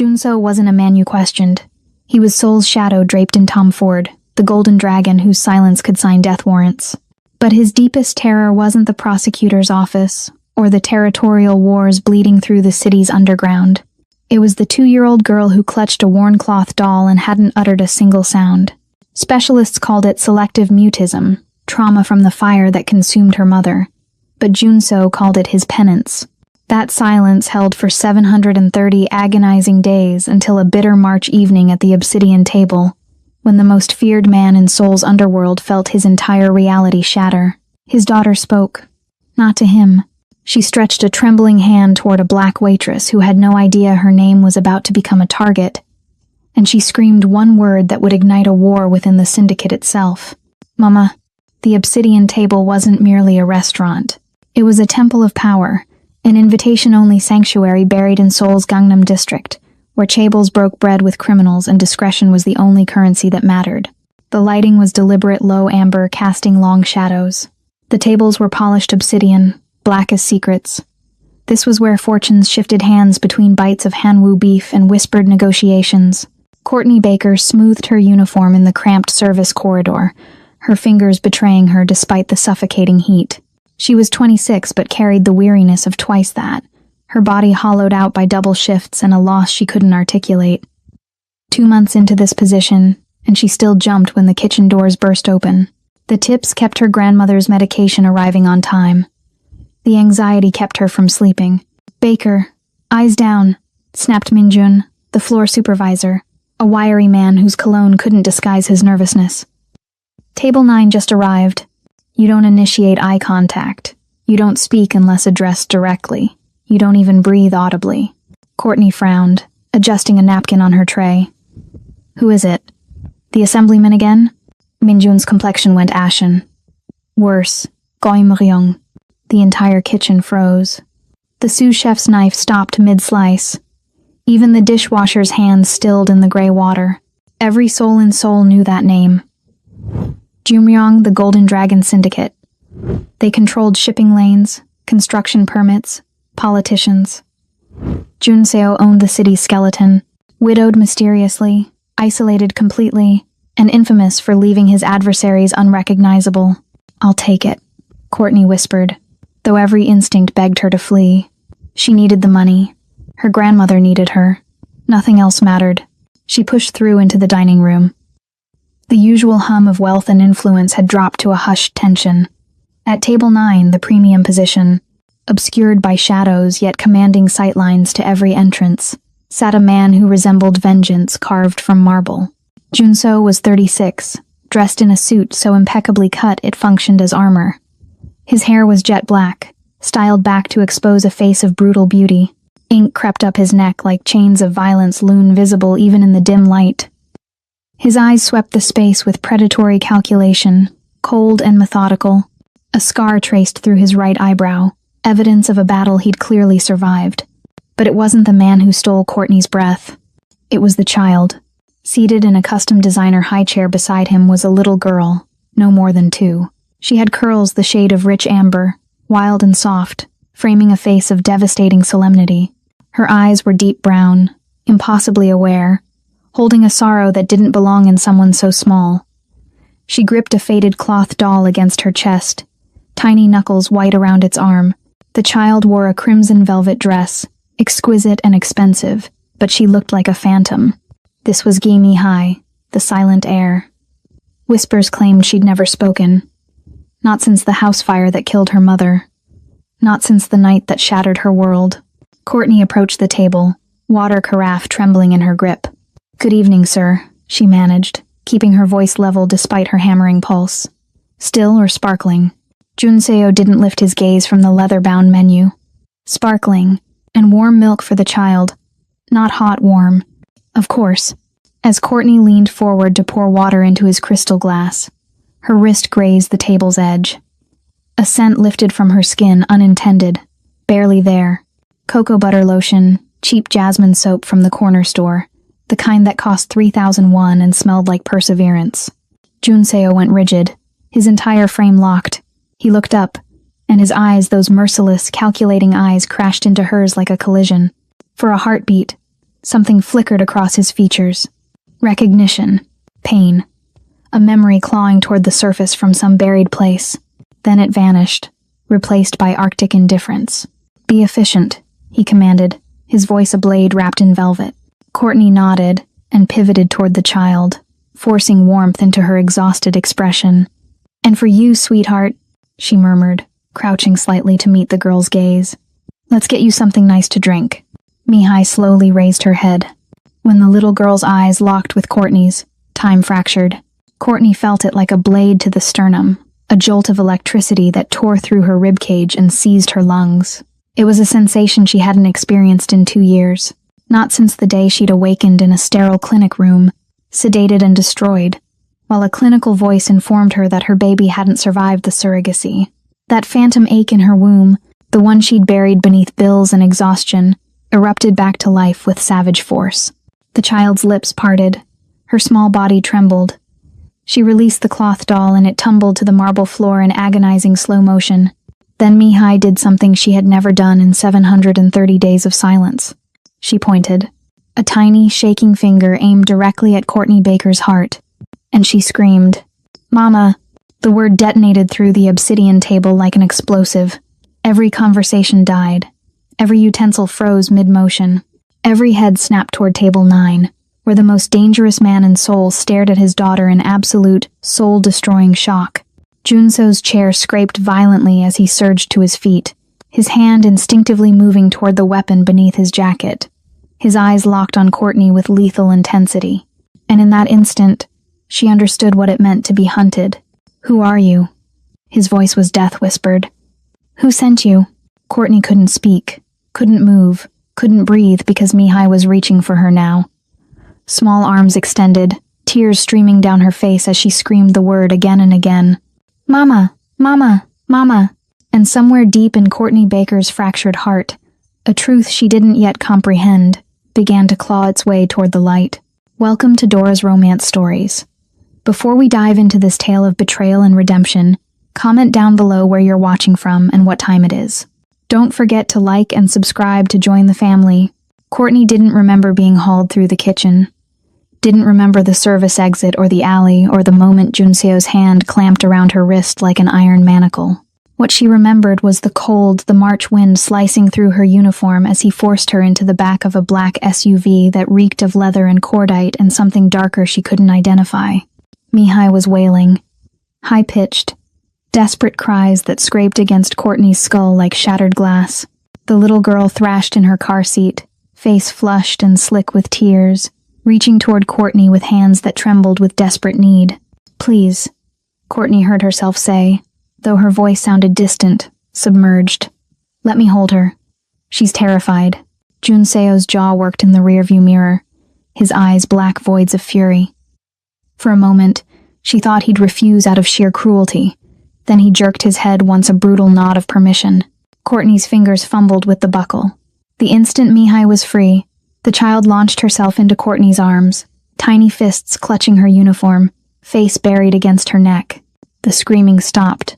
Junso wasn't a man you questioned. He was Seoul's shadow draped in Tom Ford, the golden dragon whose silence could sign death warrants. But his deepest terror wasn't the prosecutor's office, or the territorial wars bleeding through the city's underground. It was the 2-year-old girl who clutched a worn cloth doll and hadn't uttered a single sound. Specialists called it selective mutism, trauma from the fire that consumed her mother. But Junso called it his penance. That silence held for 730 agonizing days until a bitter March evening at the obsidian table, when the most feared man in Seoul's underworld felt his entire reality shatter. His daughter spoke. Not to him. She stretched a trembling hand toward a black waitress who had no idea her name was about to become a target, and she screamed one word that would ignite a war within the syndicate itself. Mama. The obsidian table wasn't merely a restaurant. It was a temple of power, an invitation-only sanctuary buried in Seoul's Gangnam district, where chaebols broke bread with criminals and discretion was the only currency that mattered. The lighting was deliberate low amber, casting long shadows. The tables were polished obsidian, black as secrets. This was where fortunes shifted hands between bites of Hanwoo beef and whispered negotiations. Courtney Baker smoothed her uniform in the cramped service corridor, her fingers betraying her despite the suffocating heat. She was 26 but carried the weariness of twice that, her body hollowed out by double shifts and a loss she couldn't articulate. 2 months into this position, and she still jumped when the kitchen doors burst open. The tips kept her grandmother's medication arriving on time. The anxiety kept her from sleeping. Baker, eyes down, snapped Minjun, the floor supervisor, a wiry man whose cologne couldn't disguise his nervousness. Table 9 just arrived. You don't initiate eye contact. You don't speak unless addressed directly. You don't even breathe audibly. Courtney frowned, adjusting a napkin on her tray. Who is it? The assemblyman again? Minjun's complexion went ashen. Worse, Goi Mryong. The entire kitchen froze. The sous chef's knife stopped mid-slice. Even the dishwasher's hands stilled in the gray water. Every soul in Seoul knew that name. Jumryong, the Golden Dragon Syndicate. They controlled shipping lanes, construction permits, politicians. Junseo owned the city's skeleton, widowed mysteriously, isolated completely, and infamous for leaving his adversaries unrecognizable. I'll take it, Courtney whispered, though every instinct begged her to flee. She needed the money. Her grandmother needed her. Nothing else mattered. She pushed through into the dining room. The usual hum of wealth and influence had dropped to a hushed tension. At table 9, the premium position, obscured by shadows yet commanding sightlines to every entrance, sat a man who resembled vengeance carved from marble. Junso was 36, dressed in a suit so impeccably cut it functioned as armor. His hair was jet black, styled back to expose a face of brutal beauty. Ink crept up his neck like chains of violence loom visible even in the dim light. His eyes swept the space with predatory calculation, cold and methodical. A scar traced through his right eyebrow, evidence of a battle he'd clearly survived. But it wasn't the man who stole Courtney's breath. It was the child. Seated in a custom designer high chair beside him was a little girl, no more than 2. She had curls the shade of rich amber, wild and soft, framing a face of devastating solemnity. Her eyes were deep brown, impossibly aware, holding a sorrow that didn't belong in someone so small. She gripped a faded cloth doll against her chest, tiny knuckles white around its arm. The child wore a crimson velvet dress, exquisite and expensive, but she looked like a phantom. This was Gimi Hai, the silent heir. Whispers claimed she'd never spoken. Not since the house fire that killed her mother. Not since the night that shattered her world. Courtney approached the table, water carafe trembling in her grip. Good evening, sir, she managed, keeping her voice level despite her hammering pulse. Still or sparkling? Junseo didn't lift his gaze from the leather-bound menu. Sparkling, and warm milk for the child. Not hot warm. Of course. As Courtney leaned forward to pour water into his crystal glass, her wrist grazed the table's edge. A scent lifted from her skin unintended, barely there. Cocoa butter lotion, cheap jasmine soap from the corner store, the kind that cost 3,001 and smelled like perseverance. Junseo went rigid, his entire frame locked. He looked up, and his eyes, those merciless, calculating eyes, crashed into hers like a collision. For a heartbeat, Something flickered across his features. Recognition. Pain. A memory clawing toward the surface from some buried place. Then it vanished, replaced by Arctic indifference. "Be efficient," he commanded, his voice a blade wrapped in velvet. Courtney nodded and pivoted toward the child, forcing warmth into her exhausted expression. "And for you, sweetheart," she murmured, crouching slightly to meet the girl's gaze. "Let's get you something nice to drink." Mihai slowly raised her head. When the little girl's eyes locked with Courtney's, time fractured. Courtney felt it like a blade to the sternum, a jolt of electricity that tore through her ribcage and seized her lungs. It was a sensation she hadn't experienced in 2 years, not since the day she'd awakened in a sterile clinic room, sedated and destroyed, while a clinical voice informed her that her baby hadn't survived the surrogacy. That phantom ache in her womb, the one she'd buried beneath bills and exhaustion, erupted back to life with savage force. The child's lips parted. Her small body trembled. She released the cloth doll and it tumbled to the marble floor in agonizing slow motion. Then Mihai did something she had never done in 730 days of silence. She pointed. A tiny, shaking finger aimed directly at Courtney Baker's heart. And she screamed, "Mama!" The word detonated through the obsidian table like an explosive. Every conversation died. Every utensil froze mid-motion. Every head snapped toward table 9, where the most dangerous man in Seoul stared at his daughter in absolute, soul-destroying shock. Junso's chair scraped violently as he surged to his feet, his hand instinctively moving toward the weapon beneath his jacket. His eyes locked on Courtney with lethal intensity. And in that instant, she understood what it meant to be hunted. "Who are you?" His voice was death-whispered. "Who sent you?" Courtney couldn't speak, couldn't move, couldn't breathe because Mihai was reaching for her now. Small arms extended, tears streaming down her face as she screamed the word again and again. "Mama! Mama! Mama!" And somewhere deep in Courtney Baker's fractured heart, a truth she didn't yet comprehend began to claw its way toward the light. Welcome to Dora's Romance Stories. Before we dive into this tale of betrayal and redemption, comment down below where you're watching from and what time it is. Don't forget to like and subscribe to join the family. Courtney didn't remember being hauled through the kitchen. Didn't remember the service exit or the alley or the moment Junseo's hand clamped around her wrist like an iron manacle. What she remembered was the cold, the March wind slicing through her uniform as he forced her into the back of a black SUV that reeked of leather and cordite and something darker she couldn't identify. Mihai was wailing. High-pitched, desperate cries that scraped against Courtney's skull like shattered glass. The little girl thrashed in her car seat, face flushed and slick with tears, reaching toward Courtney with hands that trembled with desperate need. "Please," Courtney heard herself say, though her voice sounded distant, submerged. "Let me hold her. She's terrified." Junseo's jaw worked in the rearview mirror, his eyes black voids of fury. For a moment, she thought he'd refuse out of sheer cruelty. Then he jerked his head once a brutal nod of permission. Courtney's fingers fumbled with the buckle. The instant Mihai was free, the child launched herself into Courtney's arms, tiny fists clutching her uniform, face buried against her neck. The screaming stopped.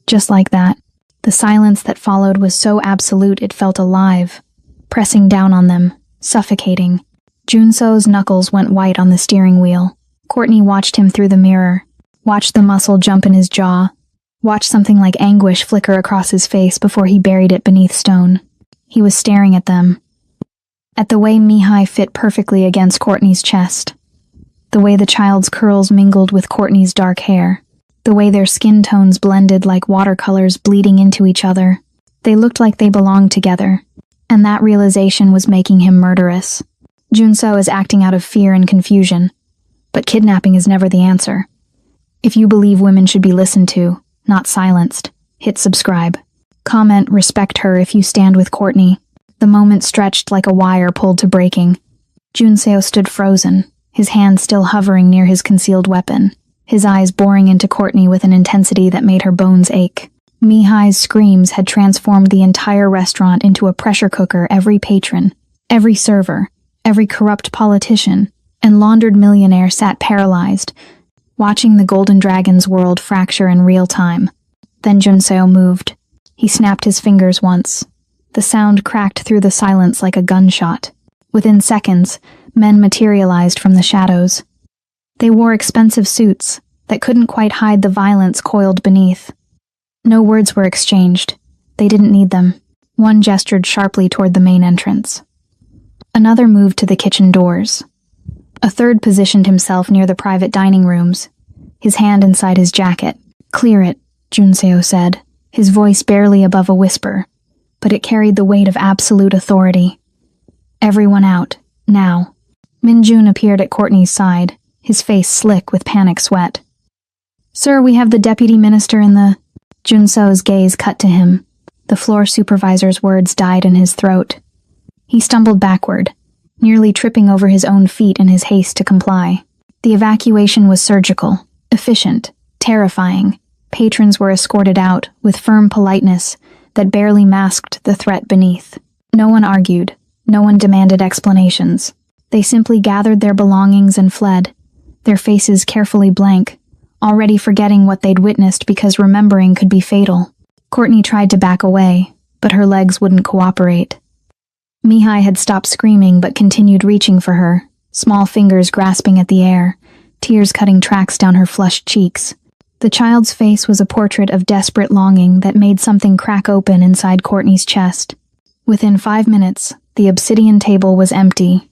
Just like that. The silence that followed was so absolute it felt alive, pressing down on them, suffocating. Junso's knuckles went white on the steering wheel. Courtney watched him through the mirror, watched the muscle jump in his jaw, watched something like anguish flicker across his face before he buried it beneath stone. He was staring at them. At the way Mihai fit perfectly against Courtney's chest. The way the child's curls mingled with Courtney's dark hair. The way their skin tones blended like watercolors bleeding into each other. They looked like they belonged together. And that realization was making him murderous. Junso is acting out of fear and confusion. But kidnapping is never the answer. If you believe women should be listened to, not silenced, hit subscribe. Comment respect her if you stand with Courtney. The moment stretched like a wire pulled to breaking. Junseo stood frozen, his hand still hovering near his concealed weapon, his eyes boring into Courtney with an intensity that made her bones ache. Mihai's screams had transformed the entire restaurant into a pressure cooker. Every patron, every server, every corrupt politician, and laundered millionaire sat paralyzed, watching the Golden Dragon's world fracture in real time. Then Junseo moved. He snapped his fingers once. The sound cracked through the silence like a gunshot. Within seconds, men materialized from the shadows. They wore expensive suits that couldn't quite hide the violence coiled beneath. No words were exchanged. They didn't need them. One gestured sharply toward the main entrance. Another moved to the kitchen doors. A third positioned himself near the private dining rooms, his hand inside his jacket. "Clear it," Junseo said, his voice barely above a whisper, but it carried the weight of absolute authority. "Everyone out, now." Min-jun appeared at Courtney's side, his face slick with panic sweat. "Sir, we have the deputy minister in the—" Junseo's gaze cut to him. The floor supervisor's words died in his throat. He stumbled backward, nearly tripping over his own feet in his haste to comply. The evacuation was surgical, efficient, terrifying. Patrons were escorted out with firm politeness that barely masked the threat beneath. No one argued. No one demanded explanations. They simply gathered their belongings and fled, their faces carefully blank, already forgetting what they'd witnessed because remembering could be fatal. Courtney tried to back away, but her legs wouldn't cooperate. Mihai had stopped screaming but continued reaching for her, small fingers grasping at the air, tears cutting tracks down her flushed cheeks. The child's face was a portrait of desperate longing that made something crack open inside Courtney's chest. Within 5 minutes, the obsidian table was empty.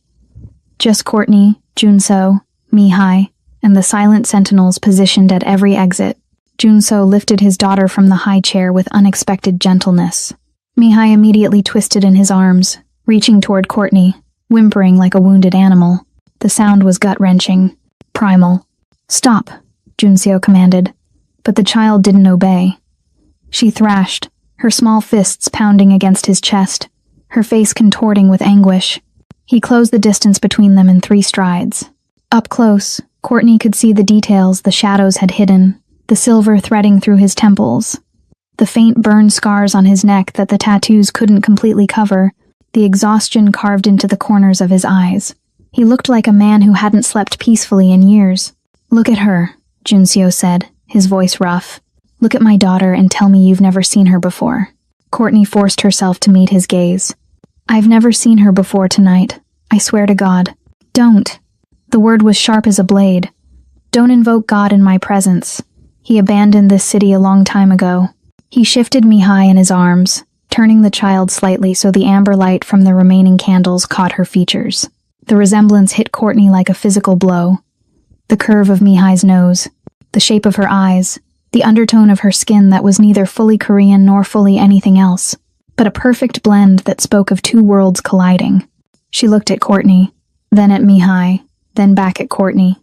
Just Courtney, Junseo, Mihai, and the silent sentinels positioned at every exit. Junseo lifted his daughter from the high chair with unexpected gentleness. Mihai immediately twisted in his arms, reaching toward Courtney, whimpering like a wounded animal. The sound was gut-wrenching, primal. "Stop," Junseo commanded, but the child didn't obey. She thrashed, her small fists pounding against his chest, her face contorting with anguish. He closed the distance between them in 3 strides. Up close, Courtney could see the details the shadows had hidden, the silver threading through his temples, the faint burn scars on his neck that the tattoos couldn't completely cover, the exhaustion carved into the corners of his eyes. He looked like a man who hadn't slept peacefully in years. "Look at her," Junseo said, his voice rough. "Look at my daughter and tell me you've never seen her before." Courtney forced herself to meet his gaze. "I've never seen her before tonight. I swear to God." "Don't." The word was sharp as a blade. "Don't invoke God in my presence. He abandoned this city a long time ago." He shifted Mihai in his arms, turning the child slightly so the amber light from the remaining candles caught her features. The resemblance hit Courtney like a physical blow. The curve of Mihai's nose, the shape of her eyes, the undertone of her skin that was neither fully Korean nor fully anything else, but a perfect blend that spoke of 2 worlds colliding. She looked at Courtney, then at Mihai, then back at Courtney.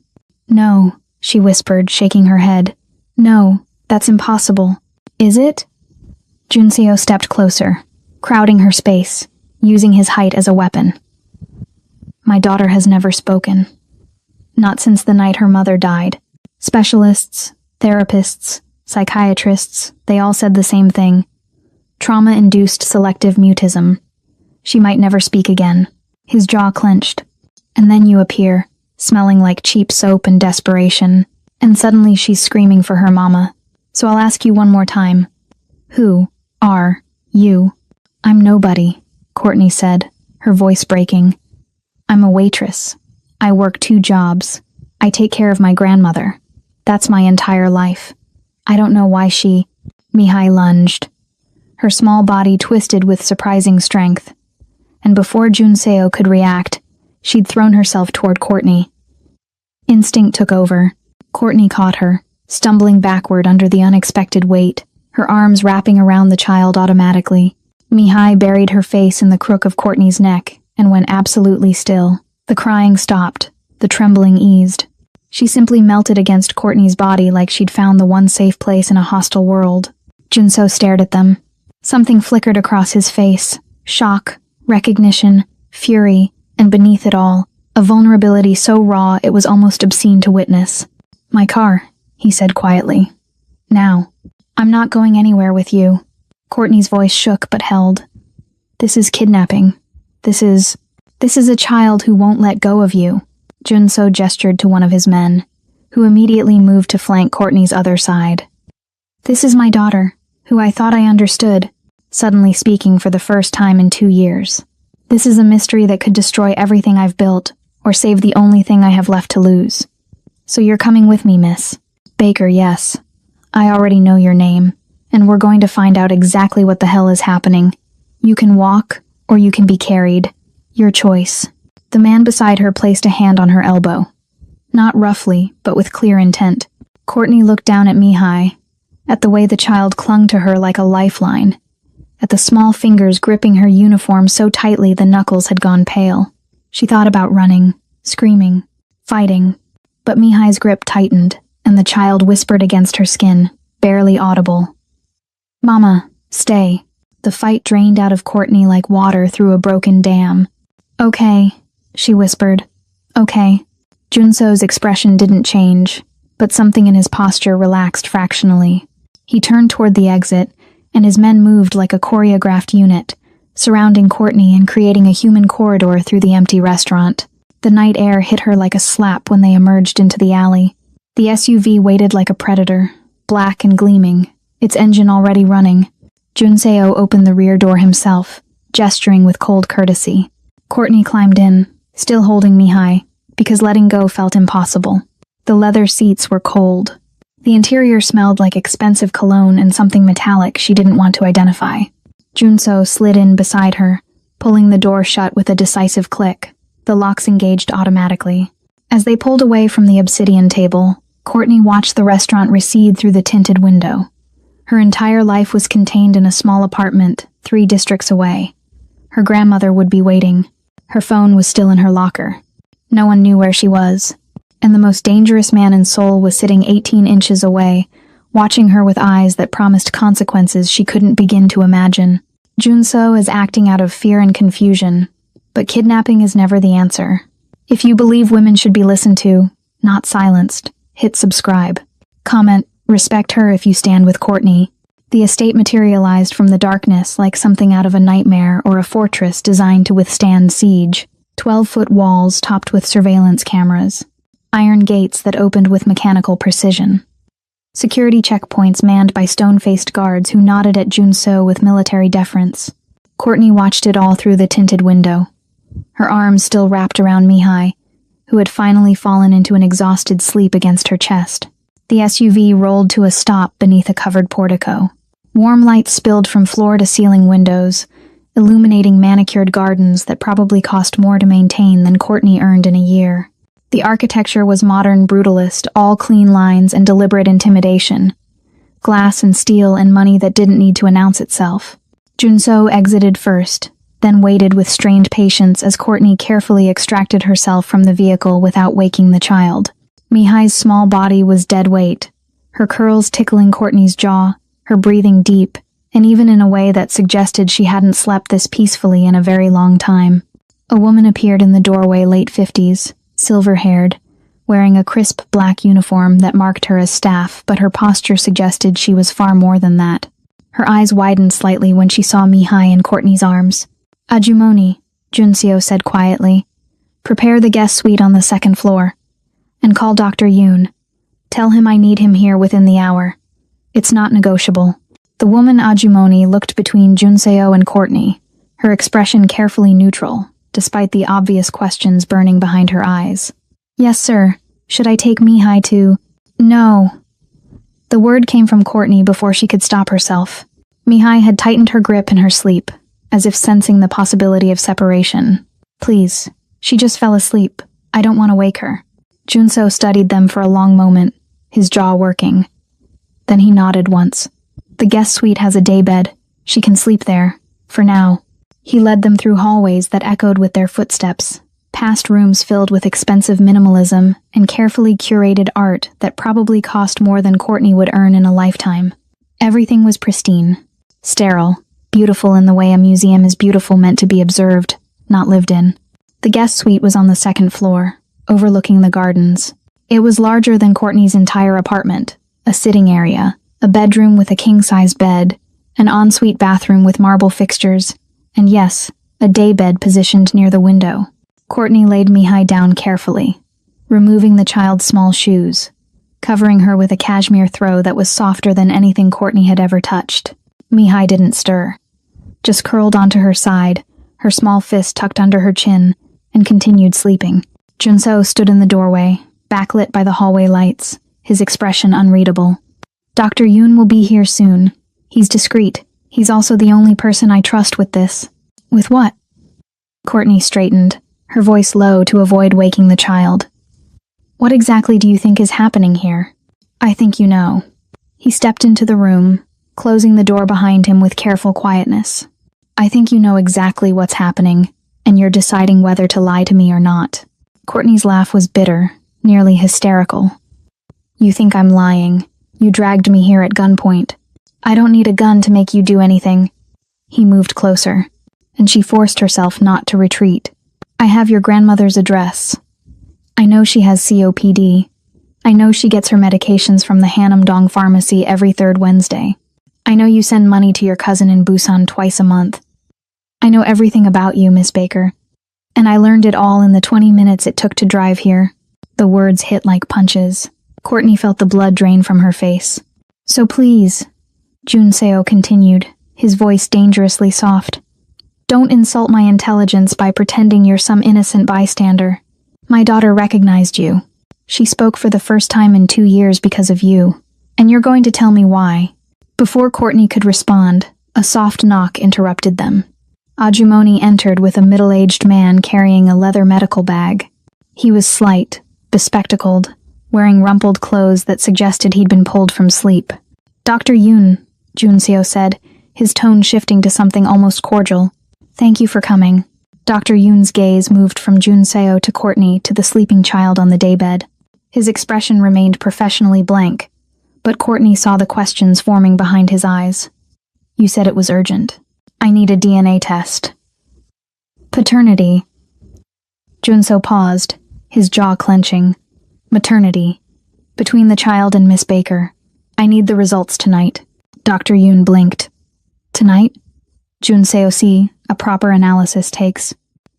"No," she whispered, shaking her head. "No, that's impossible." "Is it?" Junseo stepped closer, crowding her space, using his height as a weapon. "My daughter has never spoken. Not since the night her mother died. Specialists, therapists, psychiatrists, they all said the same thing. Trauma-induced selective mutism. She might never speak again." His jaw clenched. "And then you appear, smelling like cheap soap and desperation, and suddenly she's screaming for her mama. So I'll ask you one more time. Who are you?" "I'm nobody," Courtney said, her voice breaking. "I'm a waitress. I work 2 jobs. I take care of my grandmother. That's my entire life. I don't know why she—" Mihai lunged. Her small body twisted with surprising strength, and before Junseo could react, she'd thrown herself toward Courtney. Instinct took over. Courtney caught her, stumbling backward under the unexpected weight, her arms wrapping around the child automatically. Mihai buried her face in the crook of Courtney's neck and went absolutely still. The crying stopped, the trembling eased. She simply melted against Courtney's body like she'd found the one safe place in a hostile world. Junseo stared at them. Something flickered across his face. Shock, recognition, fury, and beneath it all, a vulnerability so raw it was almost obscene to witness. "My car," he said quietly. "Now. I'm not going anywhere with you." Courtney's voice shook but held. "This is kidnapping. This is a child who won't let go of you." Junseo gestured to one of his men, who immediately moved to flank Courtney's other side. "This is my daughter, who I thought I understood," suddenly speaking for the first time in 2 years. This is a mystery that could destroy everything I've built, or save the only thing I have left to lose. So you're coming with me, miss? Baker, yes. I already know your name, and we're going to find out exactly what the hell is happening. You can walk, or you can be carried. Your choice. The man beside her placed a hand on her elbow. Not roughly, but with clear intent. Courtney looked down at Mihai, at the way the child clung to her like a lifeline, at the small fingers gripping her uniform so tightly the knuckles had gone pale. She thought about running, screaming, fighting, but Mihai's grip tightened, and the child whispered against her skin, barely audible. Mama, stay. The fight drained out of Courtney like water through a broken dam. Okay, she whispered. Okay. Junso's expression didn't change, but something in his posture relaxed fractionally. He turned toward the exit, and his men moved like a choreographed unit, surrounding Courtney and creating a human corridor through the empty restaurant. The night air hit her like a slap when they emerged into the alley. The SUV waited like a predator, black and gleaming, its engine already running. Junseo opened the rear door himself, gesturing with cold courtesy. Courtney climbed in, still holding Mihai, because letting go felt impossible. The leather seats were cold. The interior smelled like expensive cologne and something metallic she didn't want to identify. Junso slid in beside her, pulling the door shut with a decisive click. The locks engaged automatically. As they pulled away from the obsidian table, Courtney watched the restaurant recede through the tinted window. Her entire life was contained in a small apartment, 3 districts away. Her grandmother would be waiting. Her phone was still in her locker. No one knew where she was. And the most dangerous man in Seoul was sitting 18 inches away, watching her with eyes that promised consequences she couldn't begin to imagine. Junso is acting out of fear and confusion, but kidnapping is never the answer. If you believe women should be listened to, not silenced, hit subscribe. Comment, respect her if you stand with Courtney. The estate materialized from the darkness like something out of a nightmare or a fortress designed to withstand siege. 12-foot walls topped with surveillance cameras. Iron gates that opened with mechanical precision. Security checkpoints manned by stone-faced guards who nodded at Junso with military deference. Courtney watched it all through the tinted window, her arms still wrapped around Mihai, who had finally fallen into an exhausted sleep against her chest. The SUV rolled to a stop beneath a covered portico. Warm light spilled from floor-to-ceiling windows, illuminating manicured gardens that probably cost more to maintain than Courtney earned in a year. The architecture was modern brutalist, all clean lines and deliberate intimidation. Glass and steel and money that didn't need to announce itself. Junso exited first, then waited with strained patience as Courtney carefully extracted herself from the vehicle without waking the child. Mihai's small body was dead weight, her curls tickling Courtney's jaw, her breathing deep, and even in a way that suggested she hadn't slept this peacefully in a very long time. A woman appeared in the doorway, late 50s, silver-haired, wearing a crisp black uniform that marked her as staff, but her posture suggested she was far more than that. Her eyes widened slightly when she saw Mihai in Courtney's arms. "Ajumoni," Junseo said quietly. "Prepare the guest suite on the 2nd floor. And call Dr. Yoon. Tell him I need him here within the hour. It's not negotiable." The woman Ajumoni looked between Junseo and Courtney, her expression carefully neutral, despite the obvious questions burning behind her eyes. "Yes, sir. Should I take Mihai to—" "No." The word came from Courtney before she could stop herself. Mihai had tightened her grip in her sleep, as if sensing the possibility of separation. "Please. She just fell asleep. I don't want to wake her." Junso studied them for a long moment, his jaw working. Then he nodded once. "The guest suite has a daybed. She can sleep there. For now." He led them through hallways that echoed with their footsteps, past rooms filled with expensive minimalism and carefully curated art that probably cost more than Courtney would earn in a lifetime. Everything was pristine, sterile, beautiful in the way a museum is beautiful, meant to be observed, not lived in. The guest suite was on the 2nd floor, overlooking the gardens. It was larger than Courtney's entire apartment, a sitting area, a bedroom with a king-size bed, an ensuite bathroom with marble fixtures, and yes, a daybed positioned near the window. Courtney laid Mihai down carefully, removing the child's small shoes, covering her with a cashmere throw that was softer than anything Courtney had ever touched. Mihai didn't stir, just curled onto her side, her small fist tucked under her chin, and continued sleeping. Junseo stood in the doorway, backlit by the hallway lights, his expression unreadable. Dr. Yoon will be here soon. He's discreet. He's also the only person I trust with this. With what? Courtney straightened, her voice low to avoid waking the child. What exactly do you think is happening here? I think you know. He stepped into the room, closing the door behind him with careful quietness. I think you know exactly what's happening, and you're deciding whether to lie to me or not. Courtney's laugh was bitter, nearly hysterical. You think I'm lying. You dragged me here at gunpoint. I don't need a gun to make you do anything. He moved closer, and she forced herself not to retreat. I have your grandmother's address. I know she has COPD. I know she gets her medications from the Hanam-dong pharmacy every third Wednesday. I know you send money to your cousin in Busan twice a month. I know everything about you, Miss Baker. And I learned it all in the 20 minutes it took to drive here. The words hit like punches. Courtney felt the blood drain from her face. So please, Junseo continued, his voice dangerously soft. Don't insult my intelligence by pretending you're some innocent bystander. My daughter recognized you. She spoke for the first time in 2 years because of you. And you're going to tell me why. Before Courtney could respond, a soft knock interrupted them. Ajumoni entered with a middle-aged man carrying a leather medical bag. He was slight, bespectacled, wearing rumpled clothes that suggested he'd been pulled from sleep. Dr. Yoon, Junseo said, his tone shifting to something almost cordial. Thank you for coming. Dr. Yoon's gaze moved from Junseo to Courtney to the sleeping child on the daybed. His expression remained professionally blank, but Courtney saw the questions forming behind his eyes. You said it was urgent. I need a DNA test. Paternity. Junseo paused, his jaw clenching. Maternity. Between the child and Miss Baker. I need the results tonight. Dr. Yoon blinked. Tonight? Junseo see, a proper analysis takes.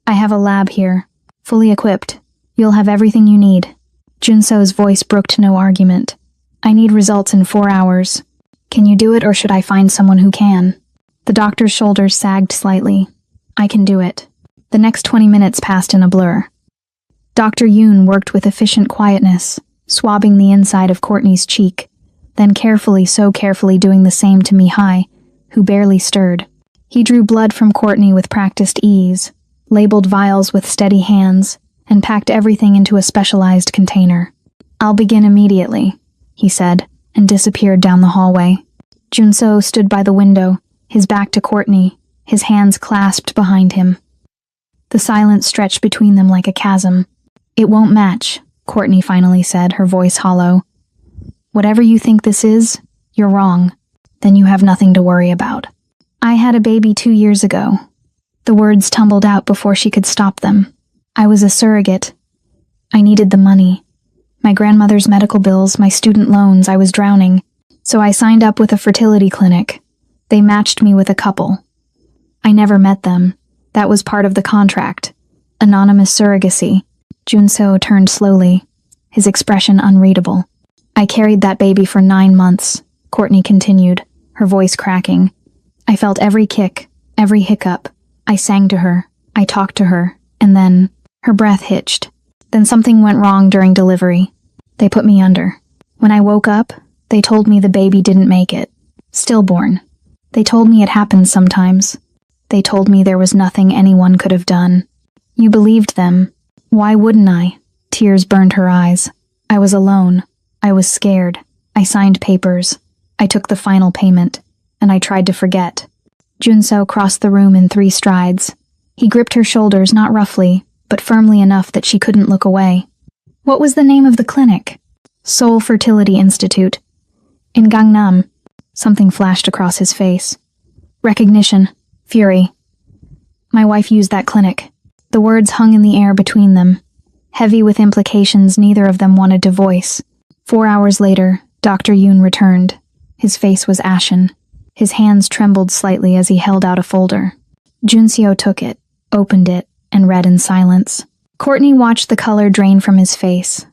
I have a lab here, fully equipped. You'll have everything you need. Junseo's voice brooked no argument. I need results in 4 hours. Can you do it, or should I find someone who can? The doctor's shoulders sagged slightly. I can do it. The next 20 minutes passed in a blur. Dr. Yoon worked with efficient quietness, swabbing the inside of Courtney's cheek, then so carefully doing the same to Mihai, who barely stirred. He drew blood from Courtney with practiced ease, labeled vials with steady hands, and packed everything into a specialized container. I'll begin immediately, he said, and disappeared down the hallway. Junseo stood by the window, his back to Courtney, his hands clasped behind him. The silence stretched between them like a chasm. It won't match, Courtney finally said, her voice hollow. Whatever you think this is, you're wrong. Then you have nothing to worry about. I had a baby 2 years ago. The words tumbled out before she could stop them. I was a surrogate. I needed the money. My grandmother's medical bills, my student loans, I was drowning. So I signed up with a fertility clinic. They matched me with a couple. I never met them. That was part of the contract. Anonymous surrogacy. Junseo turned slowly, his expression unreadable. I carried that baby for 9 months, Courtney continued, her voice cracking. I felt every kick, every hiccup. I sang to her, I talked to her, and then, her breath hitched. Then something went wrong during delivery. They put me under. When I woke up, they told me the baby didn't make it. Stillborn. They told me it happens sometimes. They told me there was nothing anyone could have done. You believed them. Why wouldn't I? Tears burned her eyes. I was alone. I was scared. I signed papers. I took the final payment. And I tried to forget. Junseo crossed the room in 3 strides. He gripped her shoulders not roughly, but firmly enough that she couldn't look away. What was the name of the clinic? Seoul Fertility Institute. In Gangnam. Something flashed across his face. Recognition. Fury. My wife used that clinic. The words hung in the air between them, heavy with implications neither of them wanted to voice. 4 hours later, Dr. Yoon returned. His face was ashen. His hands trembled slightly as he held out a folder. Junseo took it, opened it, and read in silence. Courtney watched the color drain from his face,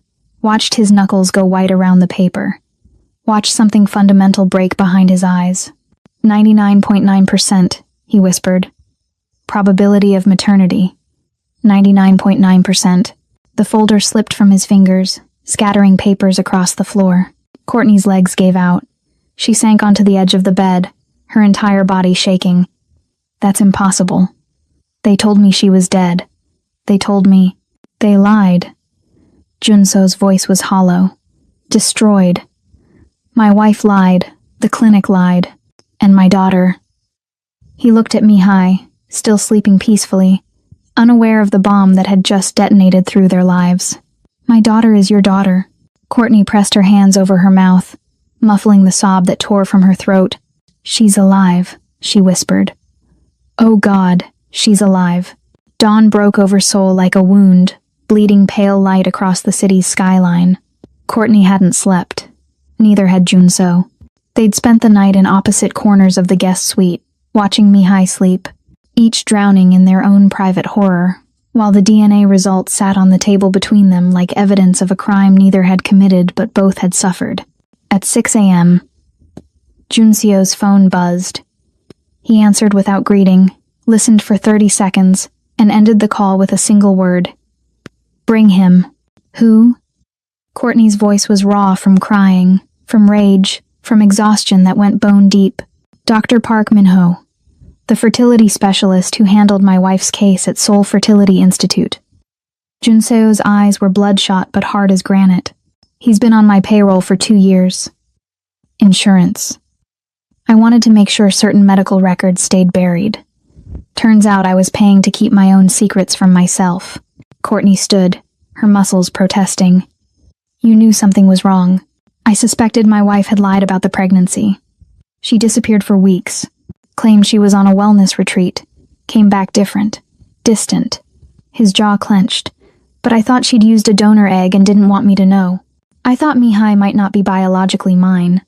watched his knuckles go white around the paper, watched something fundamental break behind his eyes. 99.9%, he whispered. Probability of maternity. 99.9%. The folder slipped from his fingers, scattering papers across the floor. Courtney's legs gave out. She sank onto the edge of the bed, her entire body shaking. That's impossible. They told me she was dead. They told me. They lied. Junso's voice was hollow. Destroyed. My wife lied. The clinic lied. And my daughter. He looked at Mihai, still sleeping peacefully, unaware of the bomb that had just detonated through their lives. My daughter is your daughter. Courtney pressed her hands over her mouth, muffling the sob that tore from her throat. She's alive, she whispered. Oh God, she's alive. Dawn broke over Seoul like a wound, bleeding pale light across the city's skyline. Courtney hadn't slept. Neither had Junso. They'd spent the night in opposite corners of the guest suite, watching Mihai sleep, each drowning in their own private horror, while the DNA results sat on the table between them like evidence of a crime neither had committed but both had suffered. At 6 a.m., Junseo's phone buzzed. He answered without greeting, listened for 30 seconds, and ended the call with a single word. Bring him. Who? Courtney's voice was raw from crying, from rage, from exhaustion that went bone deep. Dr. Park Min-ho, the fertility specialist who handled my wife's case at Seoul Fertility Institute. Junseo's eyes were bloodshot but hard as granite. He's been on my payroll for 2 years. Insurance. I wanted to make sure certain medical records stayed buried. Turns out I was paying to keep my own secrets from myself. Courtney stood, her muscles protesting. You knew something was wrong. I suspected my wife had lied about the pregnancy. She disappeared for weeks, claimed she was on a wellness retreat, came back different, distant. His jaw clenched, but I thought she'd used a donor egg and didn't want me to know. I thought Mihai might not be biologically mine.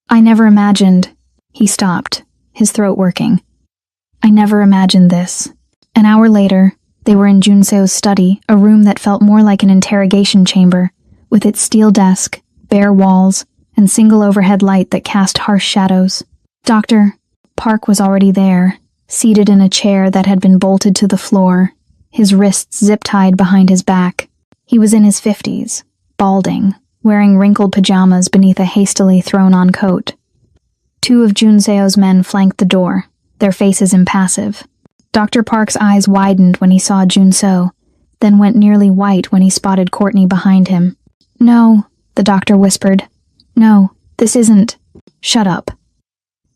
I never imagined... He stopped, his throat working. I never imagined this. An hour later, they were in Junseo's study, a room that felt more like an interrogation chamber, with its steel desk, bare walls, and single overhead light that cast harsh shadows. Dr. Park was already there, seated in a chair that had been bolted to the floor, his wrists zip-tied behind his back. He was in his 50s, balding, wearing wrinkled pajamas beneath a hastily thrown-on coat. 2 of Junseo's men flanked the door, their faces impassive. Dr. Park's eyes widened when he saw Junseo, then went nearly white when he spotted Courtney behind him. No, the doctor whispered. No, this isn't. Shut up.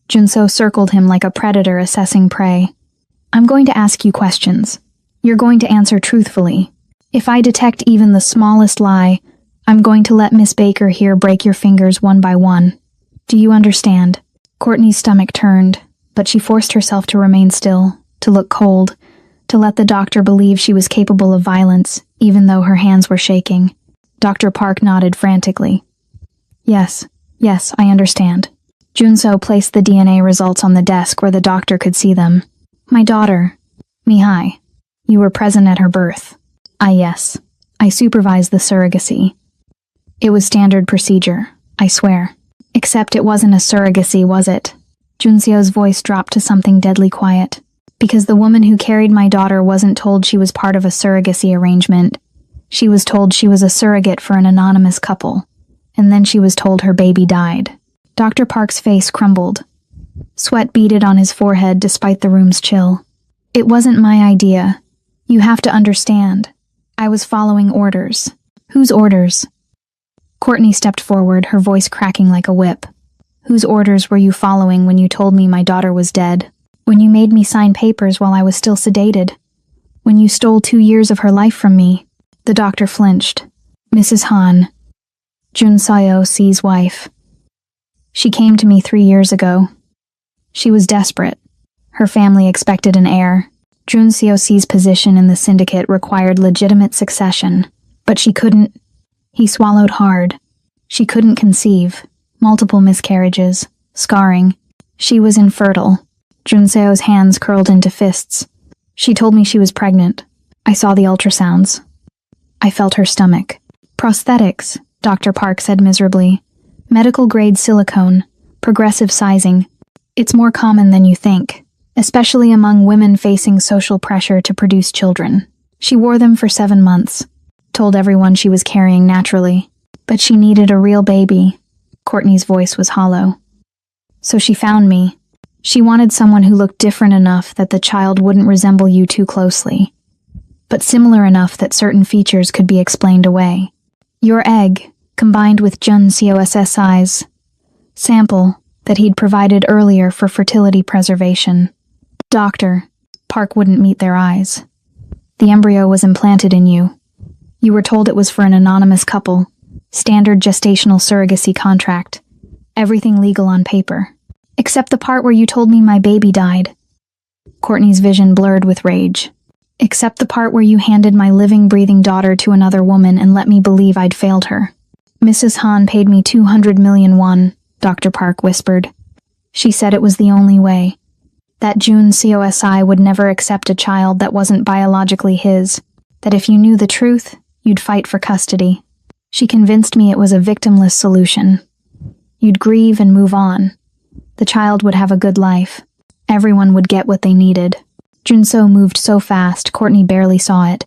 Junseo circled him like a predator assessing prey. I'm going to ask you questions. You're going to answer truthfully. If I detect even the smallest lie, I'm going to let Miss Baker here break your fingers one by one. Do you understand? Courtney's stomach turned, but she forced herself to remain still, to look cold, to let the doctor believe she was capable of violence, even though her hands were shaking. Dr. Park nodded frantically. Yes, I understand. Junseo placed the DNA results on the desk where the doctor could see them. My daughter, Mihai, you were present at her birth. Yes. I supervised the surrogacy. It was standard procedure, I swear. Except it wasn't a surrogacy, was it? Junseo's voice dropped to something deadly quiet. Because the woman who carried my daughter wasn't told she was part of a surrogacy arrangement. She was told she was a surrogate for an anonymous couple. And then she was told her baby died. Dr. Park's face crumbled. Sweat beaded on his forehead despite the room's chill. It wasn't my idea. You have to understand. I was following orders. Whose orders? Courtney stepped forward, her voice cracking like a whip. Whose orders were you following when you told me my daughter was dead? When you made me sign papers while I was still sedated? When you stole 2 years of her life from me? The doctor flinched. Mrs. Han. Junseo C's wife. She came to me 3 years ago. She was desperate. Her family expected an heir. Junseo C's position in the syndicate required legitimate succession, but she couldn't. He swallowed hard. She couldn't conceive. Multiple miscarriages. Scarring. She was infertile. Junseo's hands curled into fists. She told me she was pregnant. I saw the ultrasounds. I felt her stomach. Prosthetics, Dr. Park said miserably. Medical-grade silicone. Progressive sizing. It's more common than you think. especially among women facing social pressure to produce children. She wore them for 7 months, told everyone she was carrying naturally, but she needed a real baby. Courtney's voice was hollow. So she found me. She wanted someone who looked different enough that the child wouldn't resemble you too closely, but similar enough that certain features could be explained away. Your egg, combined with Jun Cossi's sample that he'd provided earlier for fertility preservation. Doctor, Park wouldn't meet their eyes. The embryo was implanted in you. You were told it was for an anonymous couple. Standard gestational surrogacy contract. Everything legal on paper. Except the part where you told me my baby died. Courtney's vision blurred with rage. Except the part where you handed my living, breathing daughter to another woman and let me believe I'd failed her. Mrs. Han paid me 200 million won, Dr. Park whispered. She said it was the only way. That Jun Cossi would never accept a child that wasn't biologically his. That if you knew the truth, you'd fight for custody. She convinced me it was a victimless solution. You'd grieve and move on. The child would have a good life. Everyone would get what they needed. Junso moved so fast, Courtney barely saw it.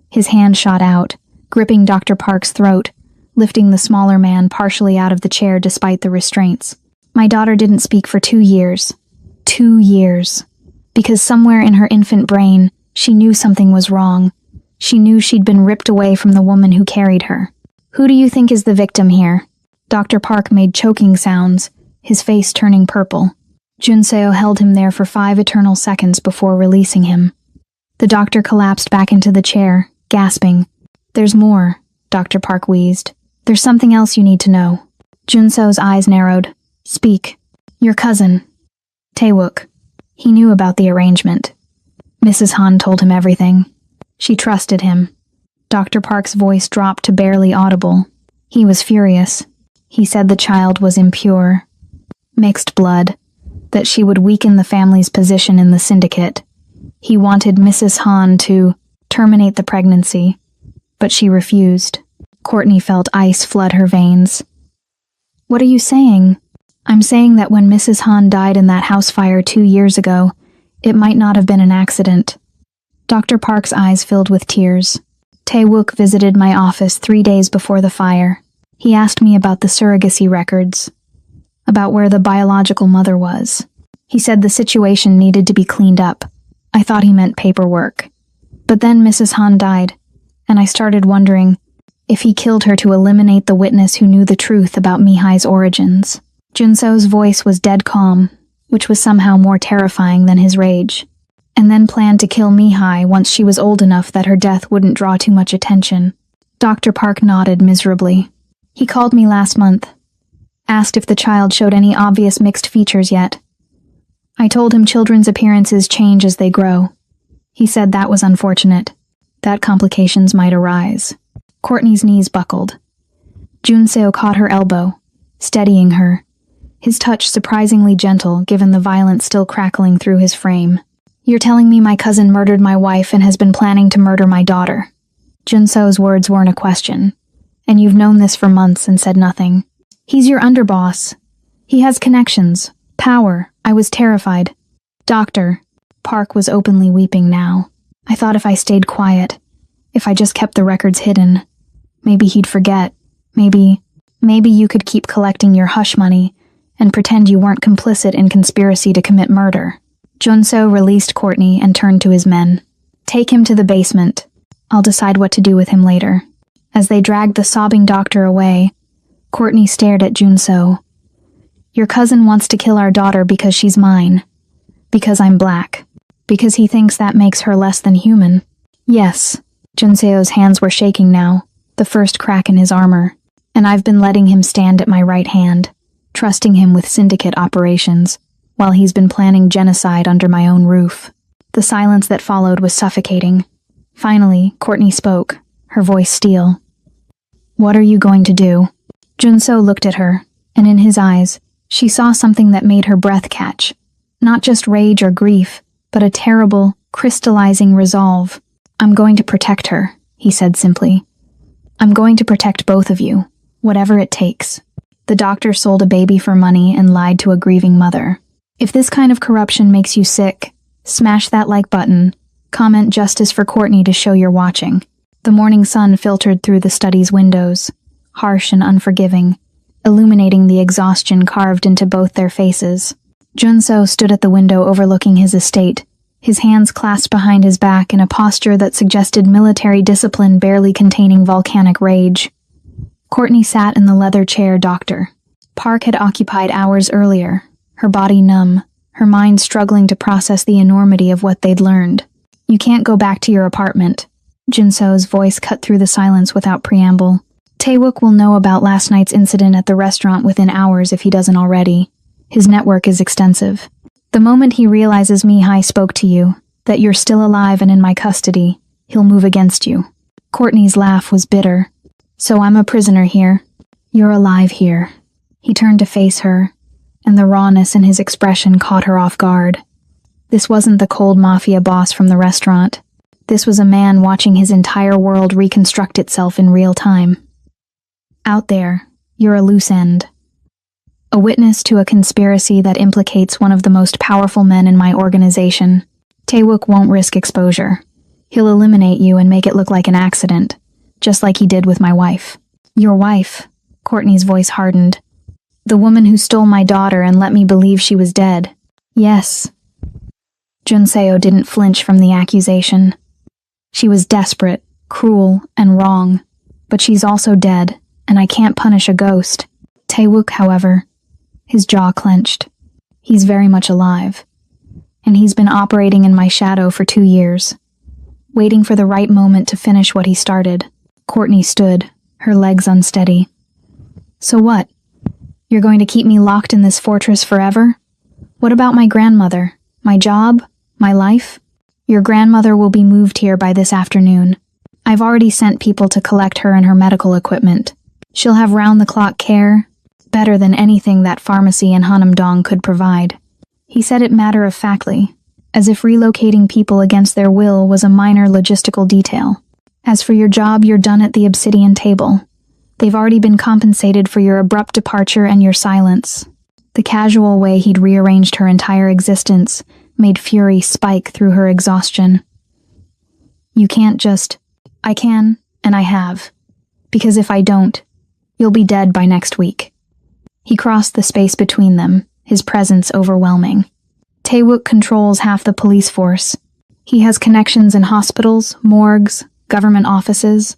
His hand shot out, gripping Dr. Park's throat, lifting the smaller man partially out of the chair despite the restraints. My daughter didn't speak for 2 years. 2 years. Because somewhere in her infant brain, she knew something was wrong. She knew she'd been ripped away from the woman who carried her. Who do you think is the victim here? Dr. Park made choking sounds, his face turning purple. Junseo held him there for 5 eternal seconds before releasing him. The doctor collapsed back into the chair, gasping. There's more, Dr. Park wheezed. There's something else you need to know. Junseo's eyes narrowed. Speak. Your cousin. Taewook. He knew about the arrangement. Mrs. Han told him everything. She trusted him. Dr. Park's voice dropped to barely audible. He was furious. He said the child was impure. Mixed blood. That she would weaken the family's position in the syndicate. He wanted Mrs. Han to terminate the pregnancy, but she refused. Courtney felt ice flood her veins. What are you saying? I'm saying that when Mrs. Han died in that house fire 2 years ago, it might not have been an accident. Dr. Park's eyes filled with tears. Taewook visited my office 3 days before the fire. He asked me about the surrogacy records, about where the biological mother was. He said the situation needed to be cleaned up. I thought he meant paperwork. But then Mrs. Han died, and I started wondering if he killed her to eliminate the witness who knew the truth about Mihai's origins. Junseo's voice was dead calm, which was somehow more terrifying than his rage. And then planned to kill Mihai once she was old enough that her death wouldn't draw too much attention. Dr. Park nodded miserably. He called me last month. Asked if the child showed any obvious mixed features yet. I told him children's appearances change as they grow. He said that was unfortunate, that complications might arise. Courtney's knees buckled. Junseo caught her elbow, steadying her, his touch surprisingly gentle given the violence still crackling through his frame. You're telling me my cousin murdered my wife and has been planning to murder my daughter. Junseo's words weren't a question, and you've known this for months and said nothing. He's your underboss. He has connections, power. I was terrified. Doctor. Park was openly weeping now. I thought if I stayed quiet, if I just kept the records hidden, maybe he'd forget. Maybe you could keep collecting your hush money and pretend you weren't complicit in conspiracy to commit murder. Junseo released Courtney and turned to his men. Take him to the basement. I'll decide what to do with him later. As they dragged the sobbing doctor away, Courtney stared at Junseo. Your cousin wants to kill our daughter because she's mine. Because I'm black. Because he thinks that makes her less than human. Yes. Junseo's hands were shaking now, the first crack in his armor. And I've been letting him stand at my right hand, trusting him with syndicate operations, while he's been planning genocide under my own roof. The silence that followed was suffocating. Finally, Courtney spoke, her voice steel. What are you going to do? Junseo looked at her, and in his eyes, she saw something that made her breath catch. Not just rage or grief, but a terrible, crystallizing resolve. I'm going to protect her, he said simply. I'm going to protect both of you, whatever it takes. The doctor sold a baby for money and lied to a grieving mother. If this kind of corruption makes you sick, Smash that like button. Comment justice for Courtney to show you're watching. The morning sun filtered through the study's windows, harsh and unforgiving, illuminating the exhaustion carved into both their faces. Junso stood at the window overlooking his estate, his hands clasped behind his back in a posture that suggested military discipline barely containing volcanic rage. Courtney sat in the leather chair Dr. Park had occupied hours earlier, her body numb, her mind struggling to process the enormity of what they'd learned. "You can't go back to your apartment." Junso's voice cut through the silence without preamble. "Taewook will know about last night's incident at the restaurant within hours if he doesn't already. His network is extensive. The moment he realizes Mihai spoke to you, that you're still alive and in my custody, he'll move against you." Courtney's laugh was bitter. "So I'm a prisoner here. You're alive here." He turned to face her, and the rawness in his expression caught her off guard. This wasn't the cold Mafia boss from the restaurant. This was a man watching his entire world reconstruct itself in real time. "Out there, you're a loose end. A witness to a conspiracy that implicates one of the most powerful men in my organization. Taewook won't risk exposure. He'll eliminate you and make it look like an accident, just like he did with my wife." "Your wife?" Courtney's voice hardened. "The woman who stole my daughter and let me believe she was dead." "Yes." Junseo didn't flinch from the accusation. "She was desperate, cruel, and wrong, but she's also dead, and I can't punish a ghost. Taewook, however," his jaw clenched, "he's very much alive, and he's been operating in my shadow for 2 years, waiting for the right moment to finish what he started." Courtney stood, her legs unsteady. "So what? You're going to keep me locked in this fortress forever? What about my grandmother, my job, my life? Your grandmother will be moved here by this afternoon. I've already sent people to collect her and her medical equipment. She'll have round-the-clock care, better than anything that pharmacy in Hanamdong could provide." He said it matter-of-factly, as if relocating people against their will was a minor logistical detail. "As for your job, you're done at the Obsidian table. They've already been compensated for your abrupt departure and your silence." The casual way he'd rearranged her entire existence made fury spike through her exhaustion. "You can't just..." "I can, and I have. Because if I don't, you'll be dead by next week." He crossed the space between them, his presence overwhelming. "Taewook controls half the police force. He has connections in hospitals, morgues, government offices.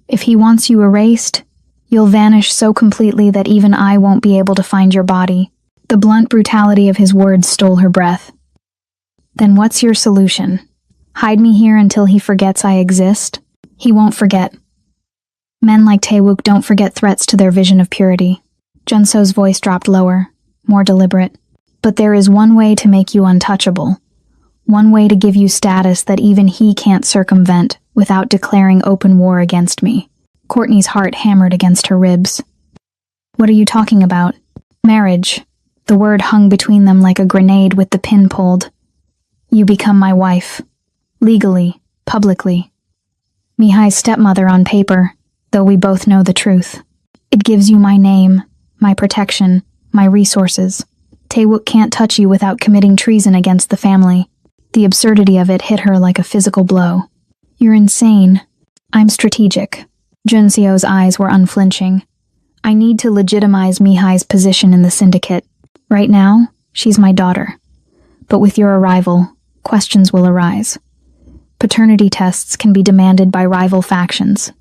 If he wants you erased, you'll vanish so completely that even I won't be able to find your body." The blunt brutality of his words stole her breath. "Then what's your solution? Hide me here until he forgets I exist?" "He won't forget. Men like Taewook don't forget threats to their vision of purity." Junso's voice dropped lower, more deliberate. "But there is one way to make you untouchable. One way to give you status that even he can't circumvent without declaring open war against me." Courtney's heart hammered against her ribs. "What are you talking about?" "Marriage." The word hung between them like a grenade with the pin pulled. "You become my wife. Legally, publicly. Mihai's stepmother on paper, though we both know the truth. It gives you my name, my protection, my resources. Taewook can't touch you without committing treason against the family." The absurdity of it hit her like a physical blow. "You're insane." "I'm strategic." Junseo's eyes were unflinching. "I need to legitimize Mihai's position in the syndicate. Right now, she's my daughter. But with your arrival, questions will arise. Paternity tests can be demanded by rival factions.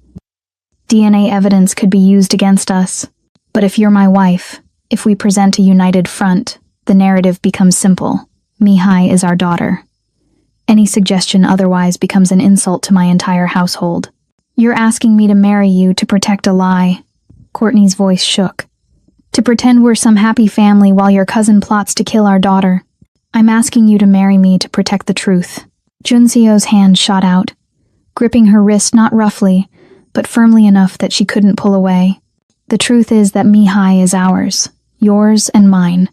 DNA evidence could be used against us. But if you're my wife, if we present a united front, the narrative becomes simple. Mihai is our daughter. Any suggestion otherwise becomes an insult to my entire household. You're asking me to marry you to protect a lie." Courtney's voice shook. "To pretend we're some happy family while your cousin plots to kill our daughter. I'm asking you to marry me to protect the truth." Junseo's hand shot out, gripping her wrist not roughly, but firmly enough that she couldn't pull away. "The truth is that Mihai is ours, yours and mine.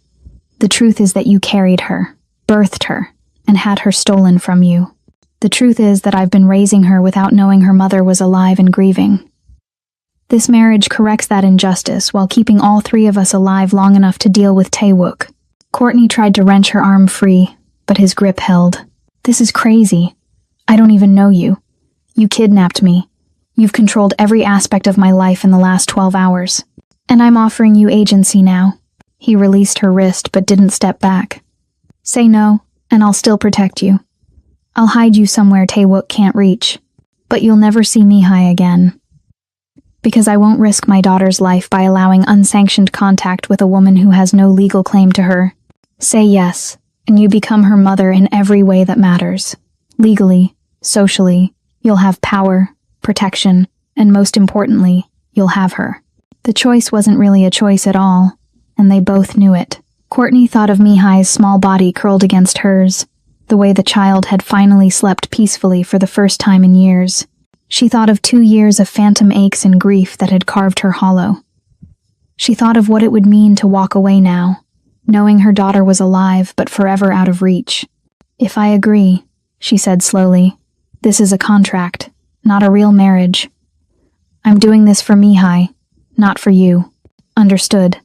The truth is that you carried her, birthed her, and had her stolen from you. The truth is that I've been raising her without knowing her mother was alive and grieving. This marriage corrects that injustice while keeping all 3 of us alive long enough to deal with Taewook." Courtney tried to wrench her arm free, but his grip held. "This is crazy. I don't even know you. You kidnapped me. You've controlled every aspect of my life in the last 12 hours. And I'm offering you agency now." He released her wrist but didn't step back. "Say no, and I'll still protect you. I'll hide you somewhere Taewook can't reach. But you'll never see Mihai again. Because I won't risk my daughter's life by allowing unsanctioned contact with a woman who has no legal claim to her. Say yes, and you become her mother in every way that matters. Legally, socially, you'll have power, protection, and most importantly, you'll have her." The choice wasn't really a choice at all, and they both knew it. Courtney thought of Mihai's small body curled against hers, the way the child had finally slept peacefully for the first time in years. She thought of 2 years of phantom aches and grief that had carved her hollow. She thought of what it would mean to walk away now, knowing her daughter was alive but forever out of reach. "If I agree," she said slowly, "this is a contract, not a real marriage. I'm doing this for Mihai, not for you. Understood?"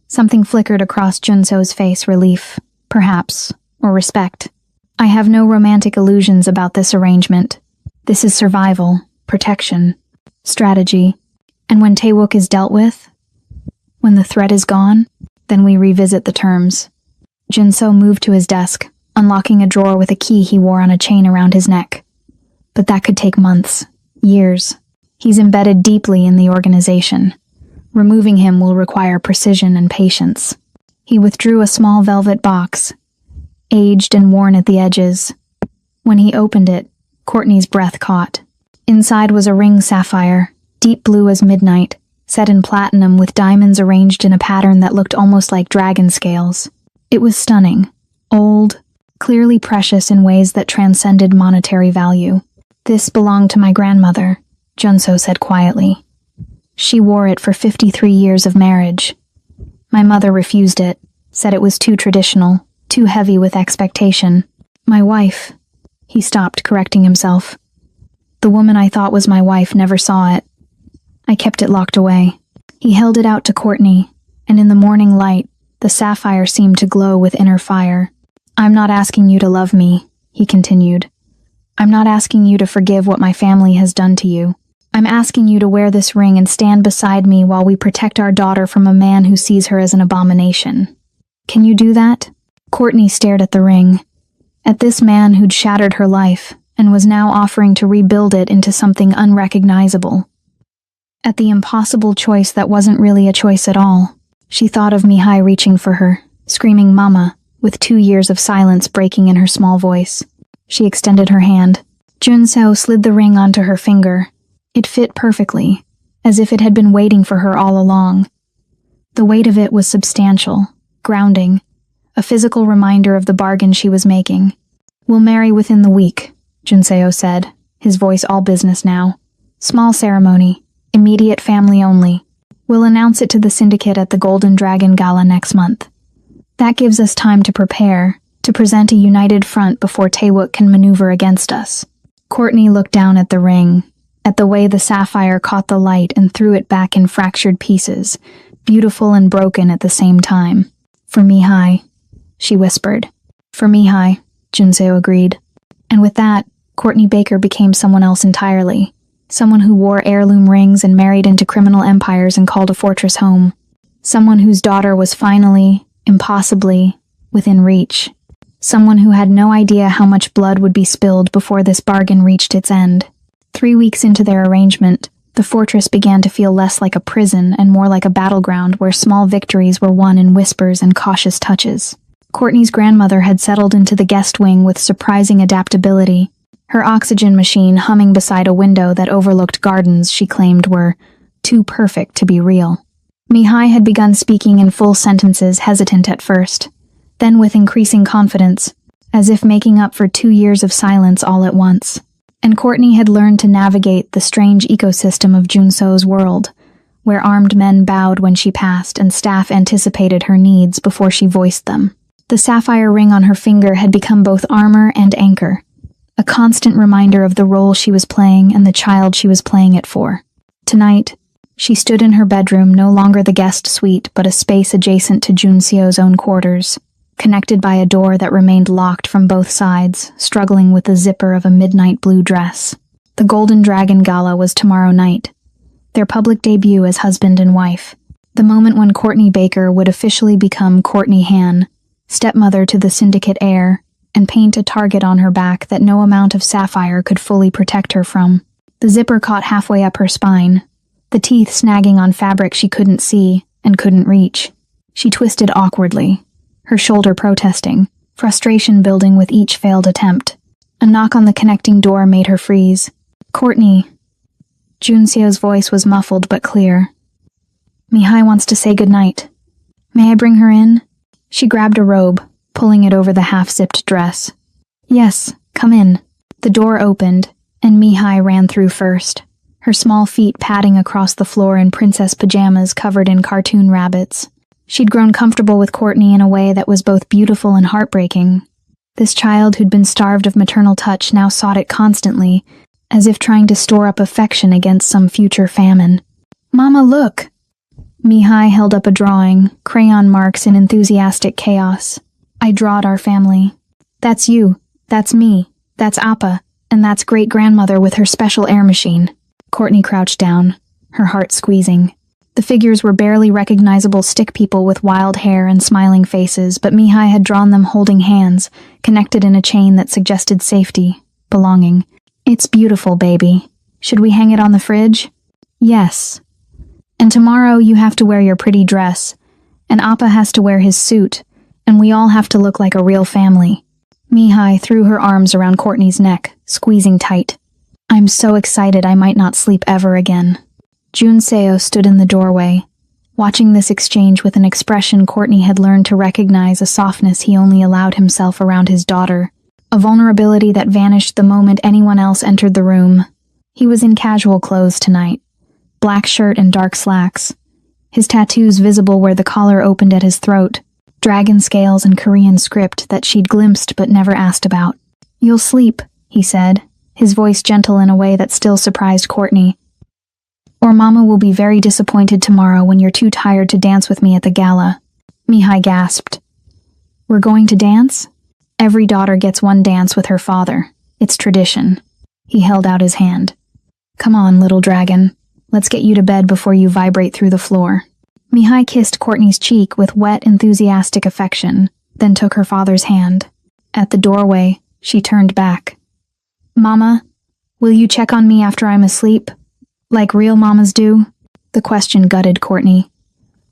Something flickered across Junso's face, relief, perhaps, or respect. "I have no romantic illusions about this arrangement. This is survival, protection, strategy. And when Taewook is dealt with, when the threat is gone, then we revisit the terms." Junso moved to his desk, unlocking a drawer with a key he wore on a chain around his neck. But that could take months, years. He's embedded deeply in the organization. Removing him will require precision and patience. He withdrew a small velvet box, aged and worn at the edges. When he opened it, Courtney's breath caught. Inside was a ring sapphire, deep blue as midnight, set in platinum with diamonds arranged in a pattern that looked almost like dragon scales. It was stunning, old, clearly precious in ways that transcended monetary value. "This belonged to my grandmother," Junso said quietly. "She wore it for 53 years of marriage. My mother refused it, said it was too traditional, too heavy with expectation. My wife," he stopped, correcting himself. "The woman I thought was my wife never saw it. I kept it locked away." He held it out to Courtney, and in the morning light, the sapphire seemed to glow with inner fire. "I'm not asking you to love me," he continued. "I'm not asking you to forgive what my family has done to you. I'm asking you to wear this ring and stand beside me while we protect our daughter from a man who sees her as an abomination. Can you do that?" Courtney stared at the ring, at this man who'd shattered her life and was now offering to rebuild it into something unrecognizable. At the impossible choice that wasn't really a choice at all. She thought of Mihai reaching for her, screaming "Mama," with 2 years of silence breaking in her small voice. She extended her hand. Junso slid the ring onto her finger. It fit perfectly, as if it had been waiting for her all along. The weight of it was substantial, grounding, a physical reminder of the bargain she was making. "We'll marry within the week," Junseo said, his voice all business now. "Small ceremony, immediate family only. We'll announce it to the syndicate at the Golden Dragon Gala next month. That gives us time to prepare, to present a united front before Taewook can maneuver against us." Courtney looked down at the ring, at the way the sapphire caught the light and threw it back in fractured pieces, beautiful and broken at the same time. "For Mihai," she whispered. "For Mihai," Junseo agreed. And with that, Courtney Baker became someone else entirely. Someone who wore heirloom rings and married into criminal empires and called a fortress home. Someone whose daughter was finally, impossibly, within reach. Someone who had no idea how much blood would be spilled before this bargain reached its end. 3 weeks into their arrangement, the fortress began to feel less like a prison and more like a battleground where small victories were won in whispers and cautious touches. Courtney's grandmother had settled into the guest wing with surprising adaptability, her oxygen machine humming beside a window that overlooked gardens she claimed were too perfect to be real. Mihai had begun speaking in full sentences, hesitant at first, then with increasing confidence, as if making up for 2 years of silence all at once. And Courtney had learned to navigate the strange ecosystem of Junso's world, where armed men bowed when she passed and staff anticipated her needs before she voiced them. The sapphire ring on her finger had become both armor and anchor, a constant reminder of the role she was playing and the child she was playing it for. Tonight, she stood in her bedroom, no longer the guest suite, but a space adjacent to Junseo's own quarters. connected by a door that remained locked from both sides, struggling with the zipper of a midnight blue dress. The Golden Dragon Gala was tomorrow night, their public debut as husband and wife, the moment when Courtney Baker would officially become Courtney Han, stepmother to the syndicate heir, and paint a target on her back that no amount of sapphire could fully protect her from. The zipper caught halfway up her spine, the teeth snagging on fabric she couldn't see and couldn't reach. She twisted awkwardly, her shoulder protesting, frustration building with each failed attempt. A knock on the connecting door made her freeze. "Courtney." Junseo's voice was muffled but clear. "Mihai wants to say goodnight. May I bring her in?" She grabbed a robe, pulling it over the half-zipped dress. "Yes, come in." The door opened, and Mihai ran through first, her small feet padding across the floor in princess pajamas covered in cartoon rabbits. She'd grown comfortable with Courtney in a way that was both beautiful and heartbreaking. This child who'd been starved of maternal touch now sought it constantly, as if trying to store up affection against some future famine. "Mama, look!" Mihai held up a drawing, crayon marks in enthusiastic chaos. "I drawed our family. That's you, that's me, that's Appa, and that's great-grandmother with her special air machine." Courtney crouched down, her heart squeezing. The figures were barely recognizable stick people with wild hair and smiling faces, but Mihai had drawn them holding hands, connected in a chain that suggested safety, belonging. "It's beautiful, baby. Should we hang it on the fridge?" "Yes. And tomorrow you have to wear your pretty dress, and Appa has to wear his suit, and we all have to look like a real family." Mihai threw her arms around Courtney's neck, squeezing tight. "I'm so excited I might not sleep ever again." Junseo stood in the doorway, watching this exchange with an expression Courtney had learned to recognize, a softness he only allowed himself around his daughter, a vulnerability that vanished the moment anyone else entered the room. He was in casual clothes tonight, black shirt and dark slacks, his tattoos visible where the collar opened at his throat, dragon scales and Korean script that she'd glimpsed but never asked about. "You'll sleep," he said, his voice gentle in a way that still surprised Courtney. "Or Mama will be very disappointed tomorrow when you're too tired to dance with me at the gala." Mihai gasped. "We're going to dance?" "Every daughter gets one dance with her father. It's tradition." He held out his hand. "Come on, little dragon. Let's get you to bed before you vibrate through the floor." Mihai kissed Courtney's cheek with wet, enthusiastic affection, then took her father's hand. At the doorway, she turned back. "Mama, will you check on me after I'm asleep? Like real mamas do?" The question gutted Courtney.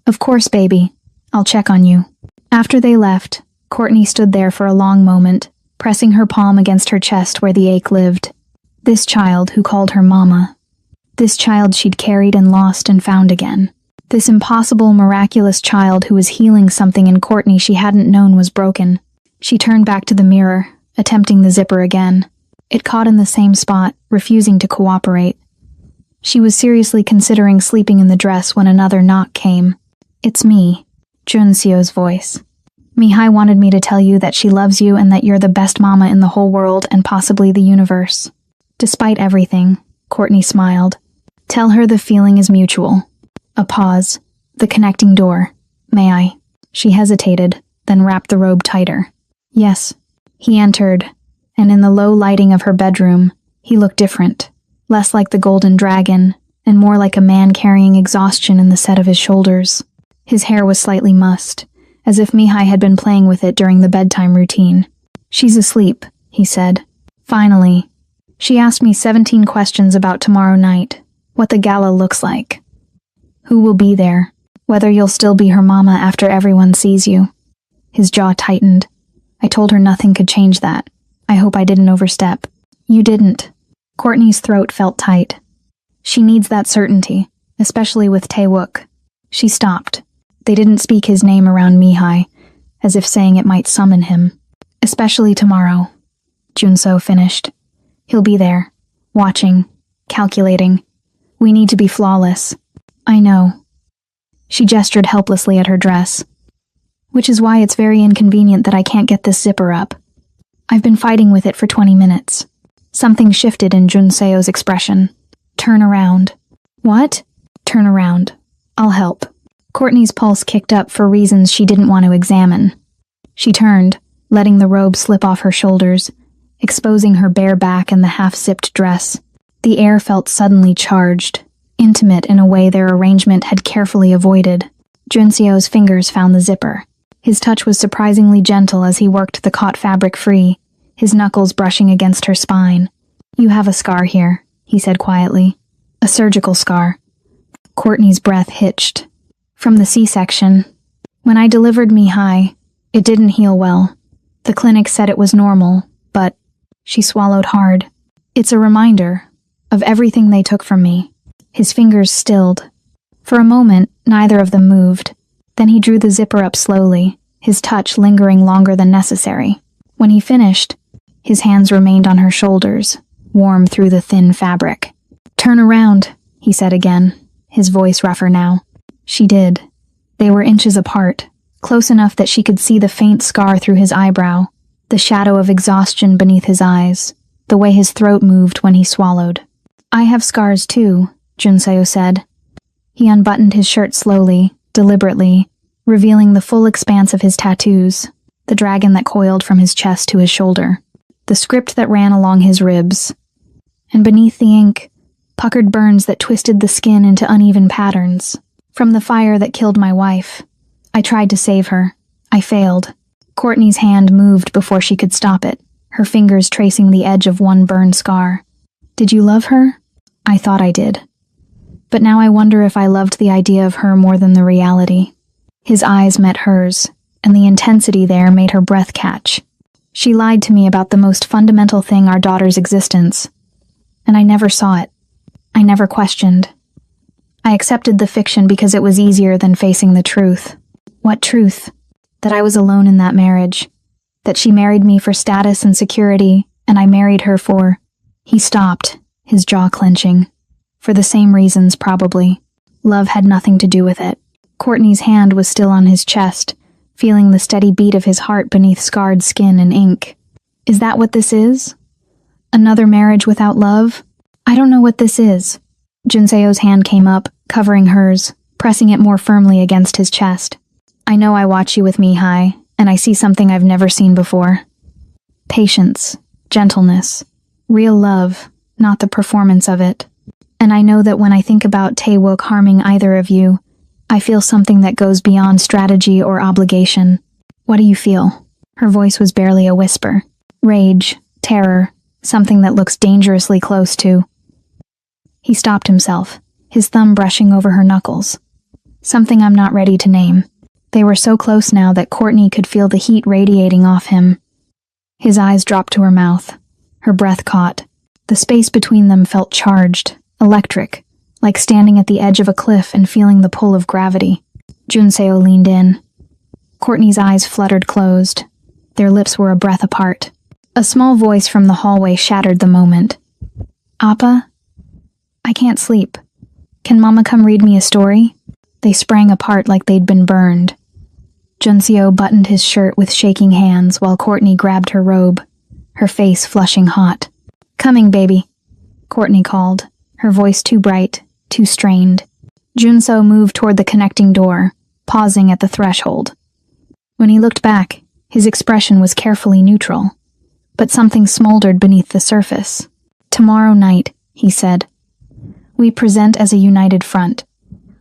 "Of course, baby. I'll check on you." After they left, Courtney stood there for a long moment, pressing her palm against her chest where the ache lived. This child who called her Mama. This child she'd carried and lost and found again. This impossible, miraculous child who was healing something in Courtney she hadn't known was broken. She turned back to the mirror, attempting the zipper again. It caught in the same spot, refusing to cooperate. She was seriously considering sleeping in the dress when another knock came. "It's me," Junseo's voice. "Mihai wanted me to tell you that she loves you and that you're the best mama in the whole world and possibly the universe." Despite everything, Courtney smiled. "Tell her the feeling is mutual." A pause. The connecting door. "May I?" She hesitated, then wrapped the robe tighter. "Yes." He entered, and in the low lighting of her bedroom, he looked different. Less like the golden dragon, and more like a man carrying exhaustion in the set of his shoulders. His hair was slightly mussed, as if Mihai had been playing with it during the bedtime routine. "She's asleep," he said. "Finally." She asked me 17 questions about tomorrow night, what the gala looks like, who will be there, whether you'll still be her mama after everyone sees you. His jaw tightened. I told her nothing could change that. I hope I didn't overstep. "You didn't." Courtney's throat felt tight. She needs that certainty, especially with Taewook. She stopped. They didn't speak his name around Mihai, as if saying it might summon him. "Especially tomorrow," Junseo finished. "He'll be there, watching, calculating. We need to be flawless." "I know." She gestured helplessly at her dress. "Which is why it's very inconvenient that I can't get this zipper up. I've been fighting with it for 20 minutes. Something shifted in Junseo's expression. "Turn around." "What?" "Turn around. I'll help." Courtney's pulse kicked up for reasons she didn't want to examine. She turned, letting the robe slip off her shoulders, exposing her bare back and the half-zipped dress. The air felt suddenly charged, intimate in a way their arrangement had carefully avoided. Junseo's fingers found the zipper. His touch was surprisingly gentle as he worked the caught fabric free, his knuckles brushing against her spine. "You have a scar here," he said quietly. "A surgical scar." Courtney's breath hitched. "From the C-section. When I delivered Mihai, it didn't heal well. The clinic said it was normal, but..." She swallowed hard. "It's a reminder of everything they took from me." His fingers stilled. For a moment, neither of them moved. Then he drew the zipper up slowly, his touch lingering longer than necessary. When he finished, his hands remained on her shoulders, warm through the thin fabric. "Turn around," he said again, his voice rougher now. She did. They were inches apart, close enough that she could see the faint scar through his eyebrow, the shadow of exhaustion beneath his eyes, the way his throat moved when he swallowed. "I have scars too," Junseo said. He unbuttoned his shirt slowly, deliberately, revealing the full expanse of his tattoos, the dragon that coiled from his chest to his shoulder, the script that ran along his ribs, and beneath the ink, puckered burns that twisted the skin into uneven patterns. "From the fire that killed my wife. I tried to save her. I failed." Courtney's hand moved before she could stop it, her fingers tracing the edge of one burned scar. "Did you love her?" "I thought I did. But now I wonder if I loved the idea of her more than the reality." His eyes met hers, and the intensity there made her breath catch. "She lied to me about the most fundamental thing our daughter's existence. And I never saw it. I never questioned. I accepted the fiction because it was easier than facing the truth." "What truth?" "That I was alone in that marriage. That she married me for status and security, and I married her for..." He stopped, his jaw clenching. For the same reasons, probably. Love had nothing to do with it. Courtney's hand was still on his chest, feeling the steady beat of his heart beneath scarred skin and ink. "Is that what this is? Another marriage without love? I don't know what this is." Junseo's hand came up, covering hers, pressing it more firmly against his chest. "I know I watch you with Mihai, and I see something I've never seen before. Patience, gentleness, real love, not the performance of it. And I know that when I think about Taewook harming either of you, I feel something that goes beyond strategy or obligation." "What do you feel?" Her voice was barely a whisper. "Rage, terror, something that looks dangerously close to..." He stopped himself, his thumb brushing over her knuckles. "Something I'm not ready to name." They were so close now that Courtney could feel the heat radiating off him. His eyes dropped to her mouth. Her breath caught. The space between them felt charged, electric, like standing at the edge of a cliff and feeling the pull of gravity. Junseo leaned in. Courtney's eyes fluttered closed. Their lips were a breath apart. A small voice from the hallway shattered the moment. "Appa? I can't sleep. Can Mama come read me a story?" They sprang apart like they'd been burned. Junseo buttoned his shirt with shaking hands while Courtney grabbed her robe, her face flushing hot. "Coming, baby," Courtney called, her voice too bright, too strained. Junseo moved toward the connecting door, pausing at the threshold. When he looked back, his expression was carefully neutral, but something smoldered beneath the surface. "Tomorrow night," he said. "We present as a united front.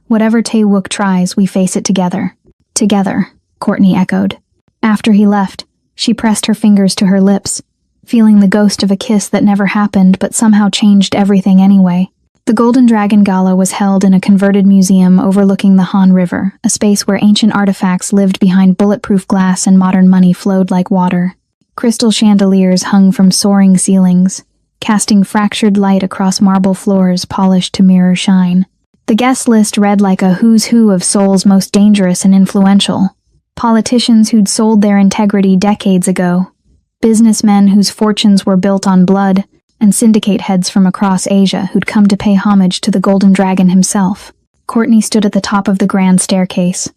Whatever Taewook tries, we face it together." "Together," Courtney echoed. After he left, she pressed her fingers to her lips, feeling the ghost of a kiss that never happened but somehow changed everything anyway. The Golden Dragon Gala was held in a converted museum overlooking the Han River, a space where ancient artifacts lived behind bulletproof glass and modern money flowed like water. Crystal chandeliers hung from soaring ceilings, casting fractured light across marble floors polished to mirror shine. The guest list read like a who's who of Seoul's most dangerous and influential. Politicians who'd sold their integrity decades ago, businessmen whose fortunes were built on blood, and syndicate heads from across Asia who'd come to pay homage to the Golden Dragon himself. Courtney stood at the top of the grand staircase,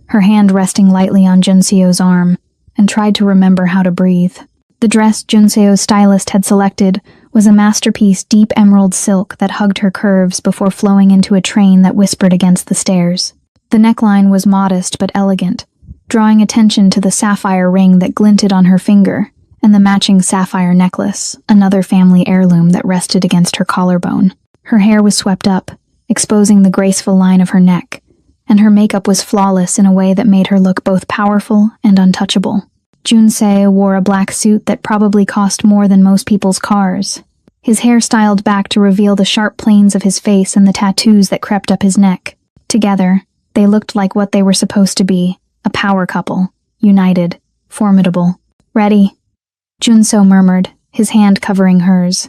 her hand resting lightly on Junseo's arm, and tried to remember how to breathe. The dress Junseo's stylist had selected was a masterpiece deep emerald silk that hugged her curves before flowing into a train that whispered against the stairs. The neckline was modest but elegant, drawing attention to the sapphire ring that glinted on her finger and the matching sapphire necklace, another family heirloom that rested against her collarbone. Her hair was swept up, exposing the graceful line of her neck, and her makeup was flawless in a way that made her look both powerful and untouchable. Junseo wore a black suit that probably cost more than most people's cars. His hair styled back to reveal the sharp planes of his face and the tattoos that crept up his neck. Together, they looked like what they were supposed to be, a power couple, united, formidable. "Ready?" Junseo murmured, his hand covering hers.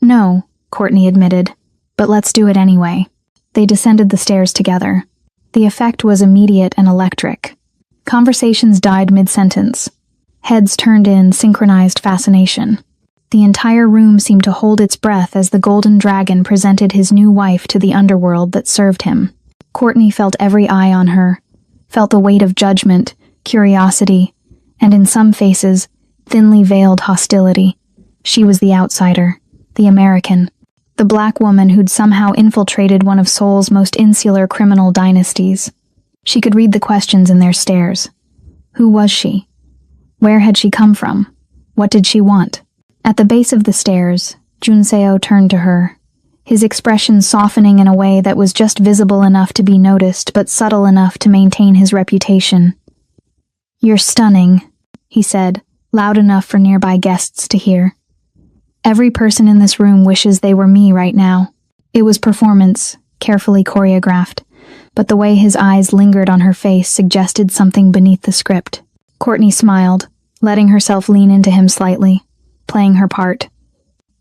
"No," Courtney admitted, "but let's do it anyway." They descended the stairs together. The effect was immediate and electric. Conversations died mid-sentence. Heads turned in synchronized fascination. The entire room seemed to hold its breath as the golden dragon presented his new wife to the underworld that served him. Courtney felt every eye on her, felt the weight of judgment, curiosity, and in some faces, thinly veiled hostility. She was the outsider, the American, the black woman who'd somehow infiltrated one of Seoul's most insular criminal dynasties. She could read the questions in their stares. Who was she? Where had she come from? What did she want? At the base of the stairs, Junseo turned to her, his expression softening in a way that was just visible enough to be noticed but subtle enough to maintain his reputation. "You're stunning," he said, loud enough for nearby guests to hear. "Every person in this room wishes they were me right now." It was performance, carefully choreographed, but the way his eyes lingered on her face suggested something beneath the script. Courtney smiled, letting herself lean into him slightly, playing her part.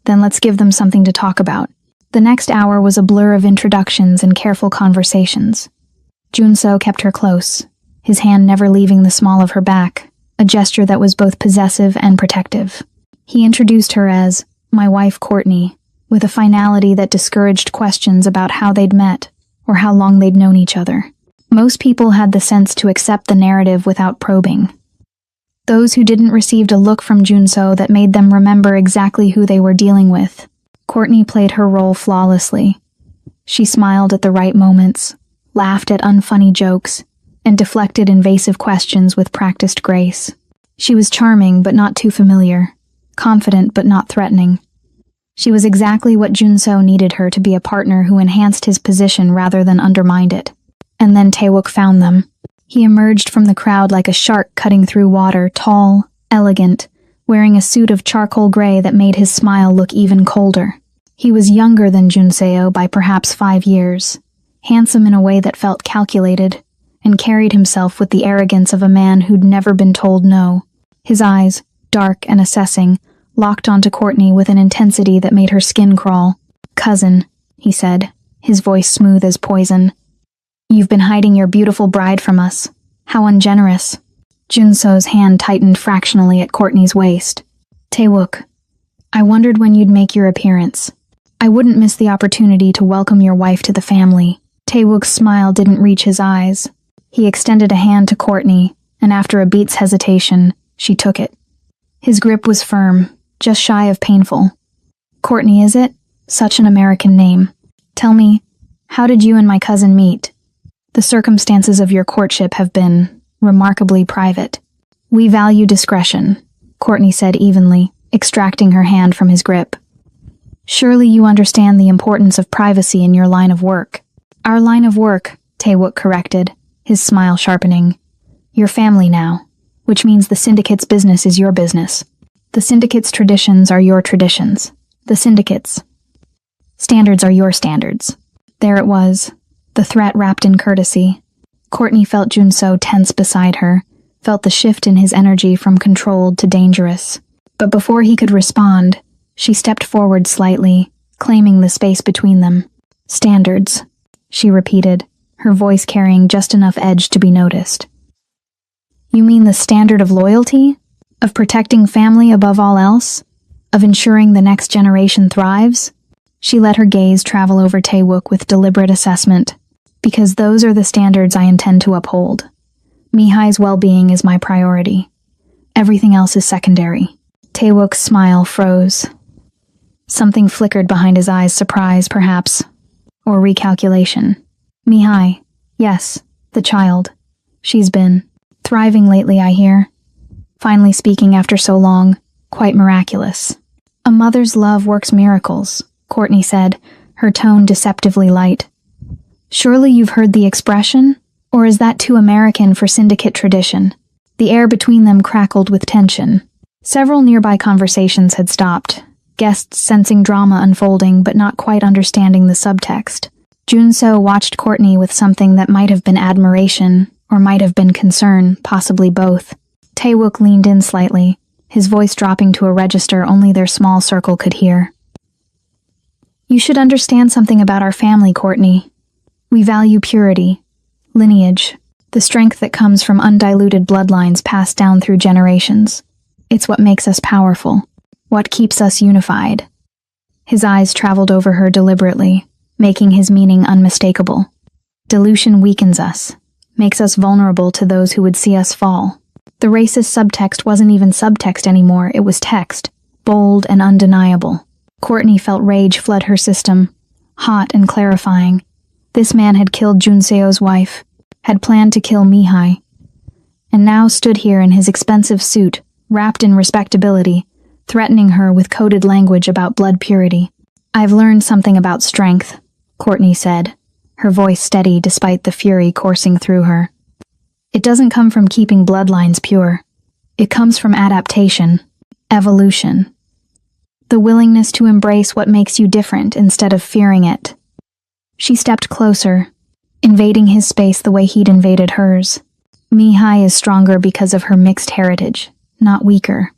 "Then let's give them something to talk about." The next hour was a blur of introductions and careful conversations. Junseo kept her close, his hand never leaving the small of her back, a gesture that was both possessive and protective. He introduced her as "my wife Courtney," with a finality that discouraged questions about how they'd met or how long they'd known each other. Most people had the sense to accept the narrative without probing. Those who didn't received a look from Junseo that made them remember exactly who they were dealing with. Courtney played her role flawlessly. She smiled at the right moments, laughed at unfunny jokes, and deflected invasive questions with practiced grace. She was charming but not too familiar, confident but not threatening. She was exactly what Junseo needed her to be, a partner who enhanced his position rather than undermined it. And then Taewook found them. He emerged from the crowd like a shark cutting through water, tall, elegant, wearing a suit of charcoal gray that made his smile look even colder. He was younger than Junseo by perhaps 5 years, handsome in a way that felt calculated, and carried himself with the arrogance of a man who'd never been told no. His eyes, dark and assessing, locked onto Courtney with an intensity that made her skin crawl. "Cousin," he said, his voice smooth as poison. "You've been hiding your beautiful bride from us. How ungenerous." Junseo's hand tightened fractionally at Courtney's waist. "Taewook, I wondered when you'd make your appearance. I wouldn't miss the opportunity to welcome your wife to the family." Taewook's smile didn't reach his eyes. He extended a hand to Courtney, and after a beat's hesitation, she took it. His grip was firm, just shy of painful. "Courtney, is it? Such an American name. Tell me, how did you and my cousin meet? The circumstances of your courtship have been remarkably private." "We value discretion," Courtney said evenly, extracting her hand from his grip. "Surely you understand the importance of privacy in your line of work." "Our line of work," Taewook corrected, his smile sharpening. "Your family now, which means the syndicate's business is your business. The syndicate's traditions are your traditions. The syndicate's standards are your standards." There it was, the threat wrapped in courtesy. Courtney felt Junseo tense beside her, felt the shift in his energy from controlled to dangerous. But before he could respond, she stepped forward slightly, claiming the space between them. "Standards," she repeated, her voice carrying just enough edge to be noticed. "You mean the standard of loyalty? Of protecting family above all else? Of ensuring the next generation thrives?" She let her gaze travel over Taewook with deliberate assessment. "Because those are the standards I intend to uphold. Mihai's well-being is my priority. Everything else is secondary." Taewook's smile froze. Something flickered behind his eyes, surprise, perhaps, or recalculation. "Mihai, yes, the child. She's been..." Thriving lately, I hear. Finally speaking after so long. Quite miraculous. A mother's love works miracles, Courtney said, her tone deceptively light. Surely you've heard the expression? Or is that too American for syndicate tradition? The air between them crackled with tension. Several nearby conversations had stopped, guests sensing drama unfolding but not quite understanding the subtext. Junso watched Courtney with something that might have been admiration, or might have been concern, possibly both. Taewook leaned in slightly, his voice dropping to a register only their small circle could hear. You should understand something about our family, Courtney. We value purity, lineage, the strength that comes from undiluted bloodlines passed down through generations. It's what makes us powerful, what keeps us unified. His eyes traveled over her deliberately, making his meaning unmistakable. Dilution weakens us, makes us vulnerable to those who would see us fall. The racist subtext wasn't even subtext anymore, it was text, bold and undeniable. Courtney felt rage flood her system, hot and clarifying. This man had killed Junseo's wife, had planned to kill Mihai, and now stood here in his expensive suit, wrapped in respectability, threatening her with coded language about blood purity. I've learned something about strength, Courtney said, her voice steady despite the fury coursing through her. It doesn't come from keeping bloodlines pure. It comes from adaptation, evolution. The willingness to embrace what makes you different instead of fearing it. She stepped closer, invading his space the way he'd invaded hers. Mihai is stronger because of her mixed heritage, not weaker.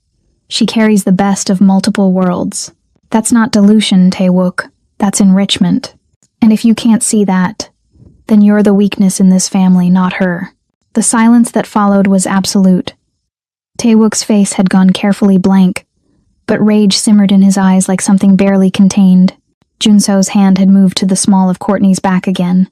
She carries the best of multiple worlds. That's not dilution, Taewook. That's enrichment. And if you can't see that, then you're the weakness in this family, not her. The silence that followed was absolute. Taewook's face had gone carefully blank, but rage simmered in his eyes like something barely contained. Junso's hand had moved to the small of Courtney's back again,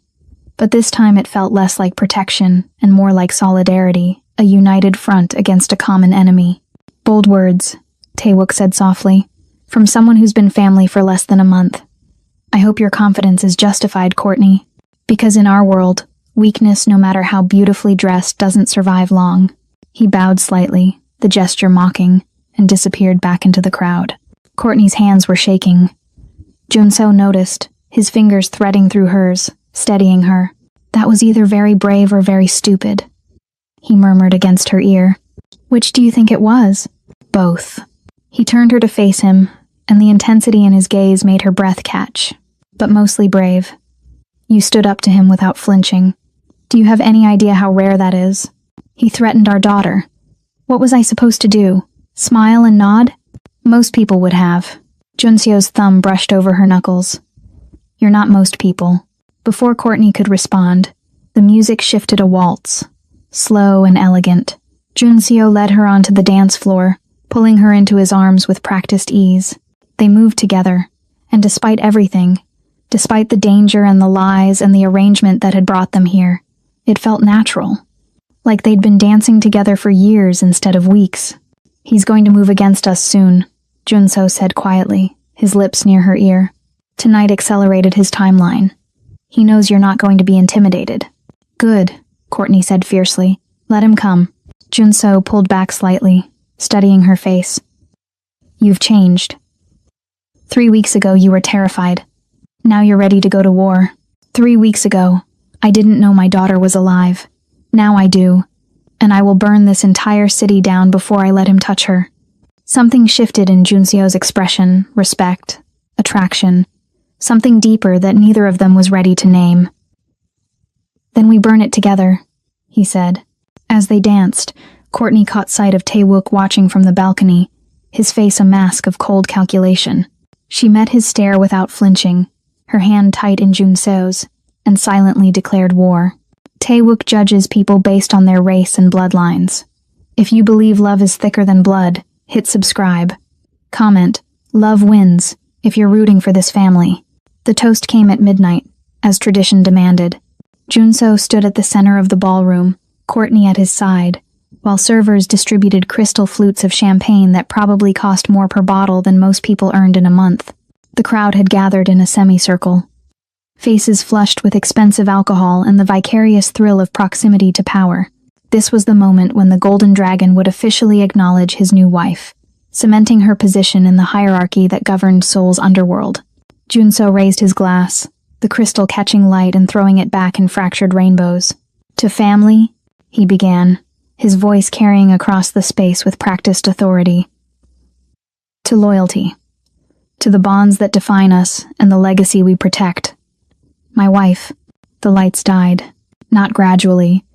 but this time it felt less like protection and more like solidarity, a united front against a common enemy. Bold words, Taewook said softly, from someone who's been family for less than a month. I hope your confidence is justified, Courtney, because in our world, weakness, no matter how beautifully dressed, doesn't survive long. He bowed slightly, the gesture mocking, and disappeared back into the crowd. Courtney's hands were shaking. Junso noticed, his fingers threading through hers, steadying her. That was either very brave or very stupid. He murmured against her ear. Which do you think it was? Both. He turned her to face him, and the intensity in his gaze made her breath catch. But mostly brave. You stood up to him without flinching. Do you have any idea how rare that is? He threatened our daughter. What was I supposed to do? Smile and nod? Most people would have. Junseo's thumb brushed over her knuckles. You're not most people. Before Courtney could respond, the music shifted a waltz. Slow and elegant. Junseo led her onto the dance floor, pulling her into his arms with practiced ease. They moved together, and despite everything, despite the danger and the lies and the arrangement that had brought them here, it felt natural. Like they'd been dancing together for years instead of weeks. He's going to move against us soon, Junso said quietly, his lips near her ear. Tonight accelerated his timeline. He knows you're not going to be intimidated. Good, Courtney said fiercely. Let him come. Junso pulled back slightly, studying her face. You've changed. 3 weeks ago you were terrified. Now you're ready to go to war. 3 weeks ago, I didn't know my daughter was alive. Now I do, and I will burn this entire city down before I let him touch her. Something shifted in Junseo's expression, respect, attraction, something deeper that neither of them was ready to name. Then we burn it together, he said. As they danced, Courtney caught sight of Taewook watching from the balcony, his face a mask of cold calculation. She met his stare without flinching, her hand tight in Junseo's, and silently declared war. Taewook judges people based on their race and bloodlines. If you believe love is thicker than blood, hit subscribe. Comment, love wins, if you're rooting for this family. The toast came at midnight, as tradition demanded. Junso stood at the center of the ballroom, Courtney at his side, while servers distributed crystal flutes of champagne that probably cost more per bottle than most people earned in a month. The crowd had gathered in a semicircle. Faces flushed with expensive alcohol and the vicarious thrill of proximity to power. This was the moment when the Golden Dragon would officially acknowledge his new wife, cementing her position in the hierarchy that governed Seoul's underworld. Junso raised his glass, the crystal catching light and throwing it back in fractured rainbows. "To family," he began, his voice carrying across the space with practiced authority. "To loyalty. To the bonds that define us and the legacy we protect. My wife." The lights died. Not gradually,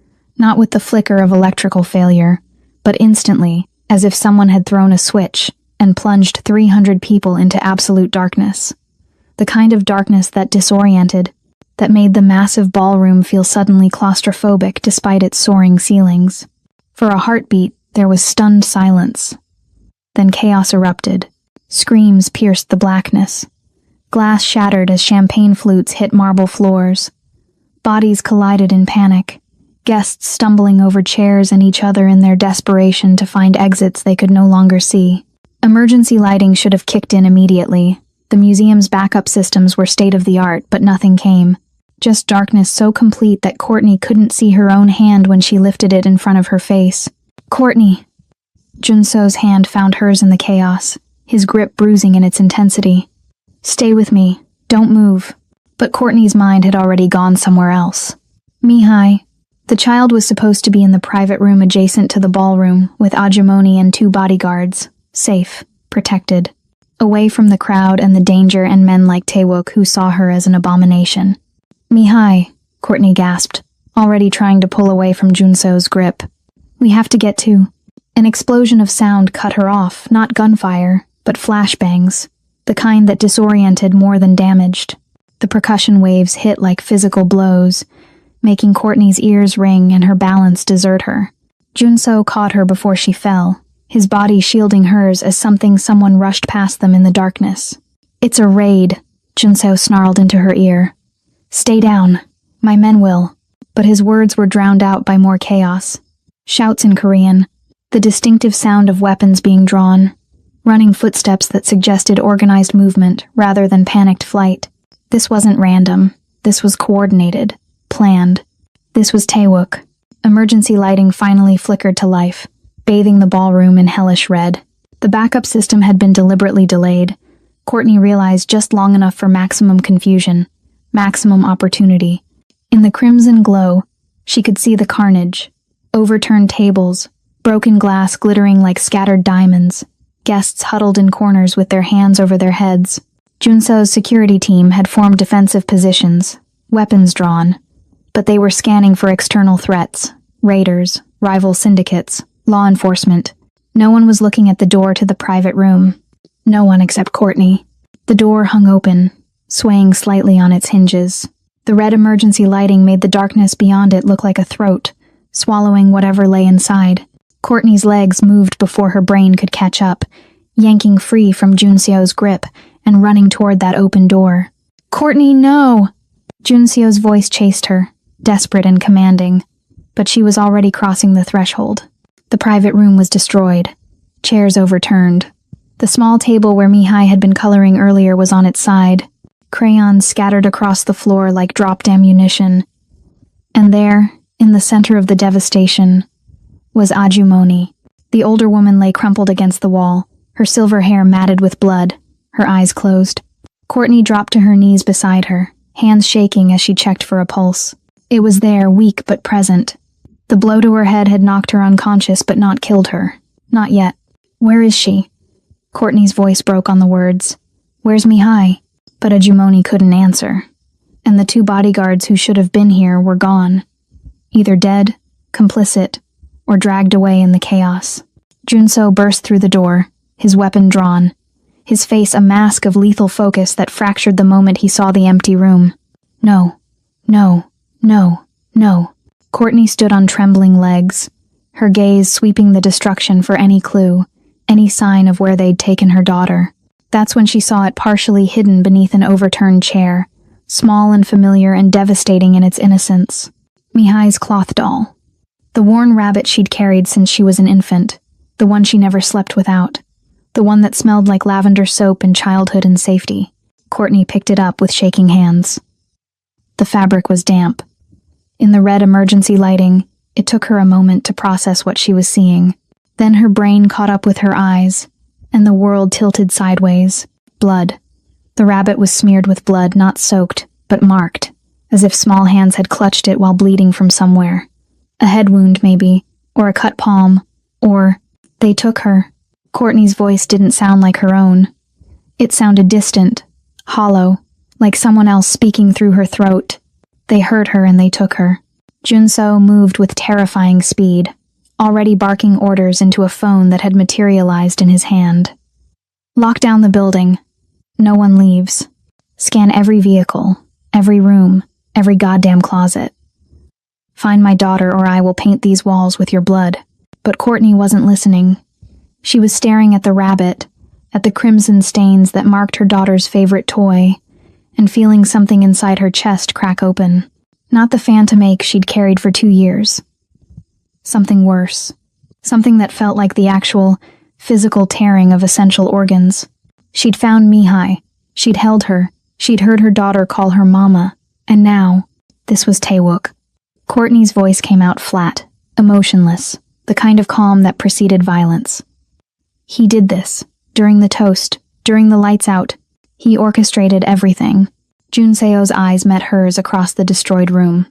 not with the flicker of electrical failure, but instantly, as if someone had thrown a switch and plunged 300 people into absolute darkness. The kind of darkness that disoriented, that made the massive ballroom feel suddenly claustrophobic despite its soaring ceilings. For a heartbeat, there was stunned silence. Then chaos erupted. Screams pierced the blackness. Glass shattered as champagne flutes hit marble floors. Bodies collided in panic, guests stumbling over chairs and each other in their desperation to find exits they could no longer see. Emergency lighting should have kicked in immediately. The museum's backup systems were state-of-the-art, but nothing came. Just darkness so complete that Courtney couldn't see her own hand when she lifted it in front of her face. "Courtney!" Junso's hand found hers in the chaos, his grip bruising in its intensity. "Stay with me. Don't move." But Courtney's mind had already gone somewhere else. Mihai. The child was supposed to be in the private room adjacent to the ballroom, with Ajumoni and 2 bodyguards, safe, protected, away from the crowd and the danger and men like Taewook who saw her as an abomination. "Mihai," Courtney gasped, already trying to pull away from Junso's grip. "We have to get to..." An explosion of sound cut her off, not gunfire, but flashbangs, the kind that disoriented more than damaged. The percussion waves hit like physical blows, making Courtney's ears ring and her balance desert her. Junso caught her before she fell, his body shielding hers as someone rushed past them in the darkness. "It's a raid," Junso snarled into her ear. "Stay down. My men will." But his words were drowned out by more chaos. Shouts in Korean, the distinctive sound of weapons being drawn, running footsteps that suggested organized movement rather than panicked flight. This wasn't random. This was coordinated, planned. This was Taewook. Emergency lighting finally flickered to life, bathing the ballroom in hellish red. The backup system had been deliberately delayed. Courtney realized just long enough for maximum confusion, maximum opportunity. In the crimson glow, she could see the carnage. Overturned tables, broken glass glittering like scattered diamonds, guests huddled in corners with their hands over their heads. Junso's security team had formed defensive positions, weapons drawn, but they were scanning for external threats, raiders, rival syndicates, law enforcement. No one was looking at the door to the private room. No one except Courtney. The door hung open, swaying slightly on its hinges. The red emergency lighting made the darkness beyond it look like a throat, swallowing whatever lay inside. Courtney's legs moved before her brain could catch up, yanking free from Junseo's grip and running toward that open door. "Courtney, no!" Junseo's voice chased her, desperate and commanding, but she was already crossing the threshold. The private room was destroyed, chairs overturned. The small table where Mihai had been coloring earlier was on its side, crayons scattered across the floor like dropped ammunition. And there, in the center of the devastation, was Ajumoni. The older woman lay crumpled against the wall, her silver hair matted with blood, her eyes closed. Courtney dropped to her knees beside her, hands shaking as she checked for a pulse. It was there, weak but present. The blow to her head had knocked her unconscious but not killed her. Not yet. "Where is she?" Courtney's voice broke on the words. "Where's Mihai?" But Ajumoni couldn't answer. And the 2 bodyguards who should have been here were gone. Either dead, complicit, or dragged away in the chaos. Junso burst through the door, his weapon drawn, his face a mask of lethal focus that fractured the moment he saw the empty room. No, no, no, no. Courtney stood on trembling legs, her gaze sweeping the destruction for any clue, any sign of where they'd taken her daughter. That's when she saw it partially hidden beneath an overturned chair, small and familiar and devastating in its innocence. Mihai's cloth doll. The worn rabbit she'd carried since she was an infant, the one she never slept without, the one that smelled like lavender soap in childhood and safety. Courtney picked it up with shaking hands. The fabric was damp. In the red emergency lighting, It took her a moment to process what she was seeing. Then her brain caught up with her eyes, and the world tilted sideways. Blood. The rabbit was smeared with blood, not soaked, but marked, as if small hands had clutched it while bleeding from somewhere. A head wound, maybe, or a cut palm, or... They took her. Courtney's voice didn't sound like her own. It sounded distant, hollow, like someone else speaking through her throat. They heard her and they took her. Junso moved with terrifying speed, already barking orders into a phone that had materialized in his hand. Lock down the building. No one leaves. Scan every vehicle, every room, every goddamn closet. Find my daughter or I will paint these walls with your blood. But Courtney wasn't listening. She was staring at the rabbit, at the crimson stains that marked her daughter's favorite toy, and feeling something inside her chest crack open. Not the phantom ache she'd carried for 2 years. Something worse. Something that felt like the actual, physical tearing of essential organs. She'd found Mihai. She'd held her. She'd heard her daughter call her mama. And now, this was Taewook. Courtney's voice came out flat, emotionless, the kind of calm that preceded violence. He did this. During the toast, during the lights out. He orchestrated everything. Junseo's eyes met hers across the destroyed room.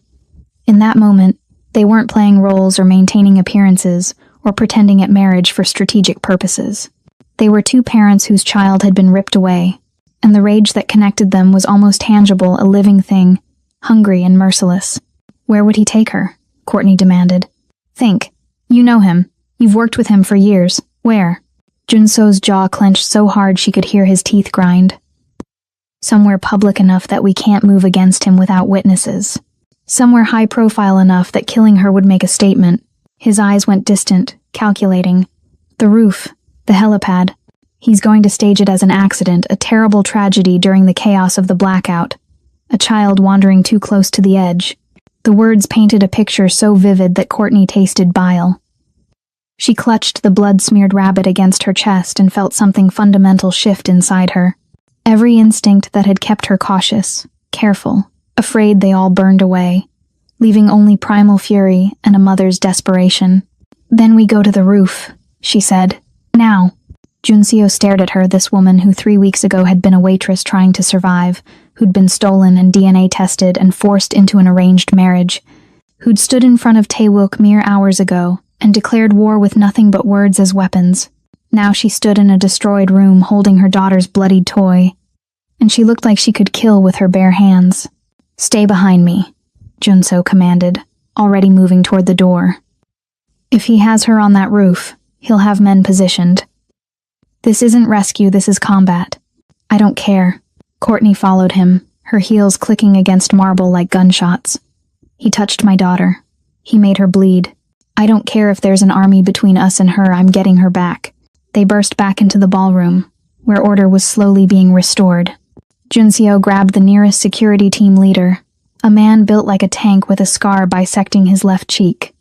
In that moment, they weren't playing roles or maintaining appearances or pretending at marriage for strategic purposes. They were two parents whose child had been ripped away, and the rage that connected them was almost tangible, a living thing, hungry and merciless. Where would he take her? Courtney demanded. Think. You know him. You've worked with him for years. Where? Junso's jaw clenched so hard she could hear his teeth grind. Somewhere public enough that we can't move against him without witnesses. Somewhere high-profile enough that killing her would make a statement. His eyes went distant, calculating. The roof. The helipad. He's going to stage it as an accident, a terrible tragedy during the chaos of the blackout. A child wandering too close to the edge. The words painted a picture so vivid that Courtney tasted bile. She clutched the blood-smeared rabbit against her chest and felt something fundamental shift inside her. Every instinct that had kept her cautious, careful, afraid they all burned away, leaving only primal fury and a mother's desperation. Then we go to the roof, she said. Now. Junseo stared at her, this woman who 3 weeks ago had been a waitress trying to survive, who'd been stolen and DNA tested and forced into an arranged marriage, who'd stood in front of Taewook mere hours ago and declared war with nothing but words as weapons. Now she stood in a destroyed room holding her daughter's bloodied toy, and she looked like she could kill with her bare hands. Stay behind me, Junso commanded, already moving toward the door. If he has her on that roof, he'll have men positioned. This isn't rescue, this is combat. I don't care. Courtney followed him, her heels clicking against marble like gunshots. He touched my daughter. He made her bleed. I don't care if there's an army between us and her, I'm getting her back. They burst back into the ballroom, where order was slowly being restored. Junseo grabbed the nearest security team leader, a man built like a tank with a scar bisecting his left cheek.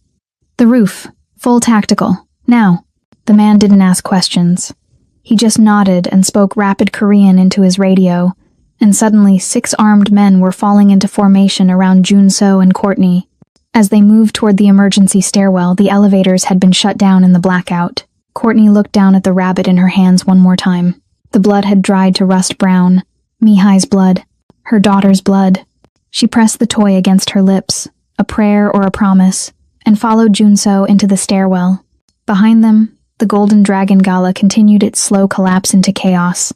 The roof. Full tactical. Now. The man didn't ask questions. He just nodded and spoke rapid Korean into his radio, and suddenly 6 armed men were falling into formation around Junso and Courtney. As they moved toward the emergency stairwell, the elevators had been shut down in the blackout. Courtney looked down at the rabbit in her hands one more time. The blood had dried to rust brown. Mihai's blood. Her daughter's blood. She pressed the toy against her lips, a prayer or a promise, and followed Junso into the stairwell. Behind them, the Golden Dragon Gala continued its slow collapse into chaos.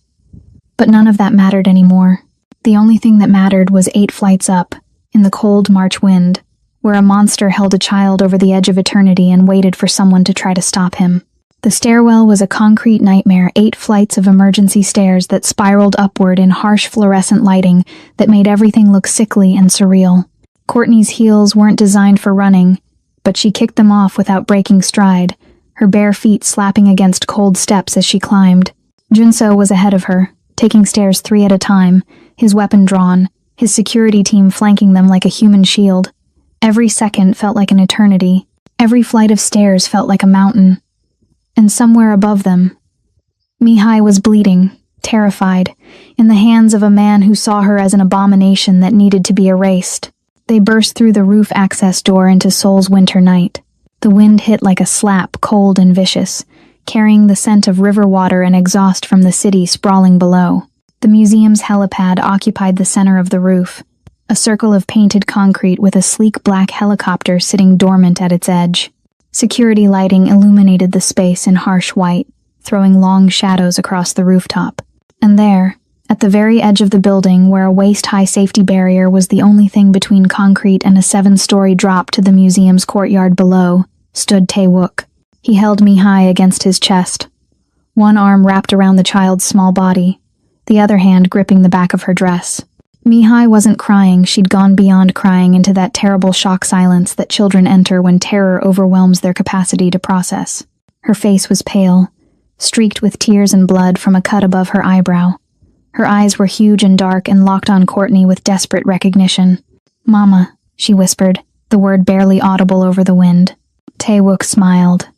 But none of that mattered anymore. The only thing that mattered was 8 flights up, in the cold March wind, where a monster held a child over the edge of eternity and waited for someone to try to stop him. The stairwell was a concrete nightmare, 8 flights of emergency stairs that spiraled upward in harsh fluorescent lighting that made everything look sickly and surreal. Courtney's heels weren't designed for running, but she kicked them off without breaking stride, her bare feet slapping against cold steps as she climbed. Junso was ahead of her, taking stairs 3 at a time, his weapon drawn, his security team flanking them like a human shield. Every second felt like an eternity. Every flight of stairs felt like a mountain. And somewhere above them, Mihai was bleeding, terrified, in the hands of a man who saw her as an abomination that needed to be erased. They burst through the roof access door into Seoul's winter night. The wind hit like a slap, cold and vicious, carrying the scent of river water and exhaust from the city sprawling below. The museum's helipad occupied the center of the roof, a circle of painted concrete with a sleek black helicopter sitting dormant at its edge. Security lighting illuminated the space in harsh white, throwing long shadows across the rooftop. And there, at the very edge of the building where a waist-high safety barrier was the only thing between concrete and a 7-story drop to the museum's courtyard below, stood Tae-wook. He held Mi-hai against his chest, one arm wrapped around the child's small body, the other hand gripping the back of her dress. Mi-hai wasn't crying. She'd gone beyond crying into that terrible shock silence that children enter when terror overwhelms their capacity to process. Her face was pale, streaked with tears and blood from a cut above her eyebrow. Her eyes were huge and dark and locked on Courtney with desperate recognition. "Mama," she whispered, the word barely audible over the wind. Tae-wook smiled.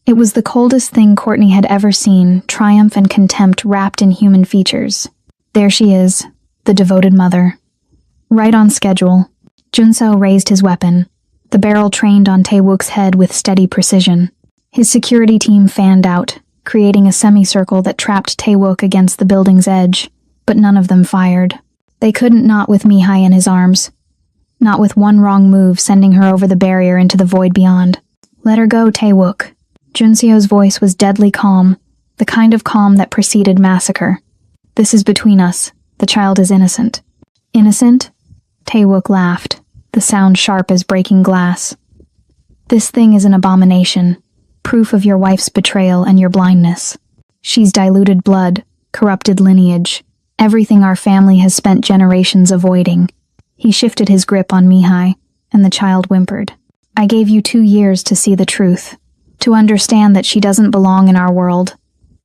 It was the coldest thing Courtney had ever seen, triumph and contempt wrapped in human features. There she is, the devoted mother. Right on schedule. Junseo raised his weapon, the barrel trained on Tae-wook's head with steady precision. His security team fanned out, creating a semicircle that trapped Tae-wook against the building's edge, but none of them fired. They couldn't, not with Mi-hai in his arms. Not with one wrong move sending her over the barrier into the void beyond. "Let her go, Tae-wook." Junseo's voice was deadly calm, the kind of calm that preceded massacre. "This is between us. The child is innocent." "Innocent?" Tae-wook laughed, the sound sharp as breaking glass. "This thing is an abomination, proof of your wife's betrayal and your blindness. She's diluted blood, corrupted lineage, everything our family has spent generations avoiding." He shifted his grip on Mi-hai, and the child whimpered. "I gave you 2 years to see the truth, to understand that she doesn't belong in our world.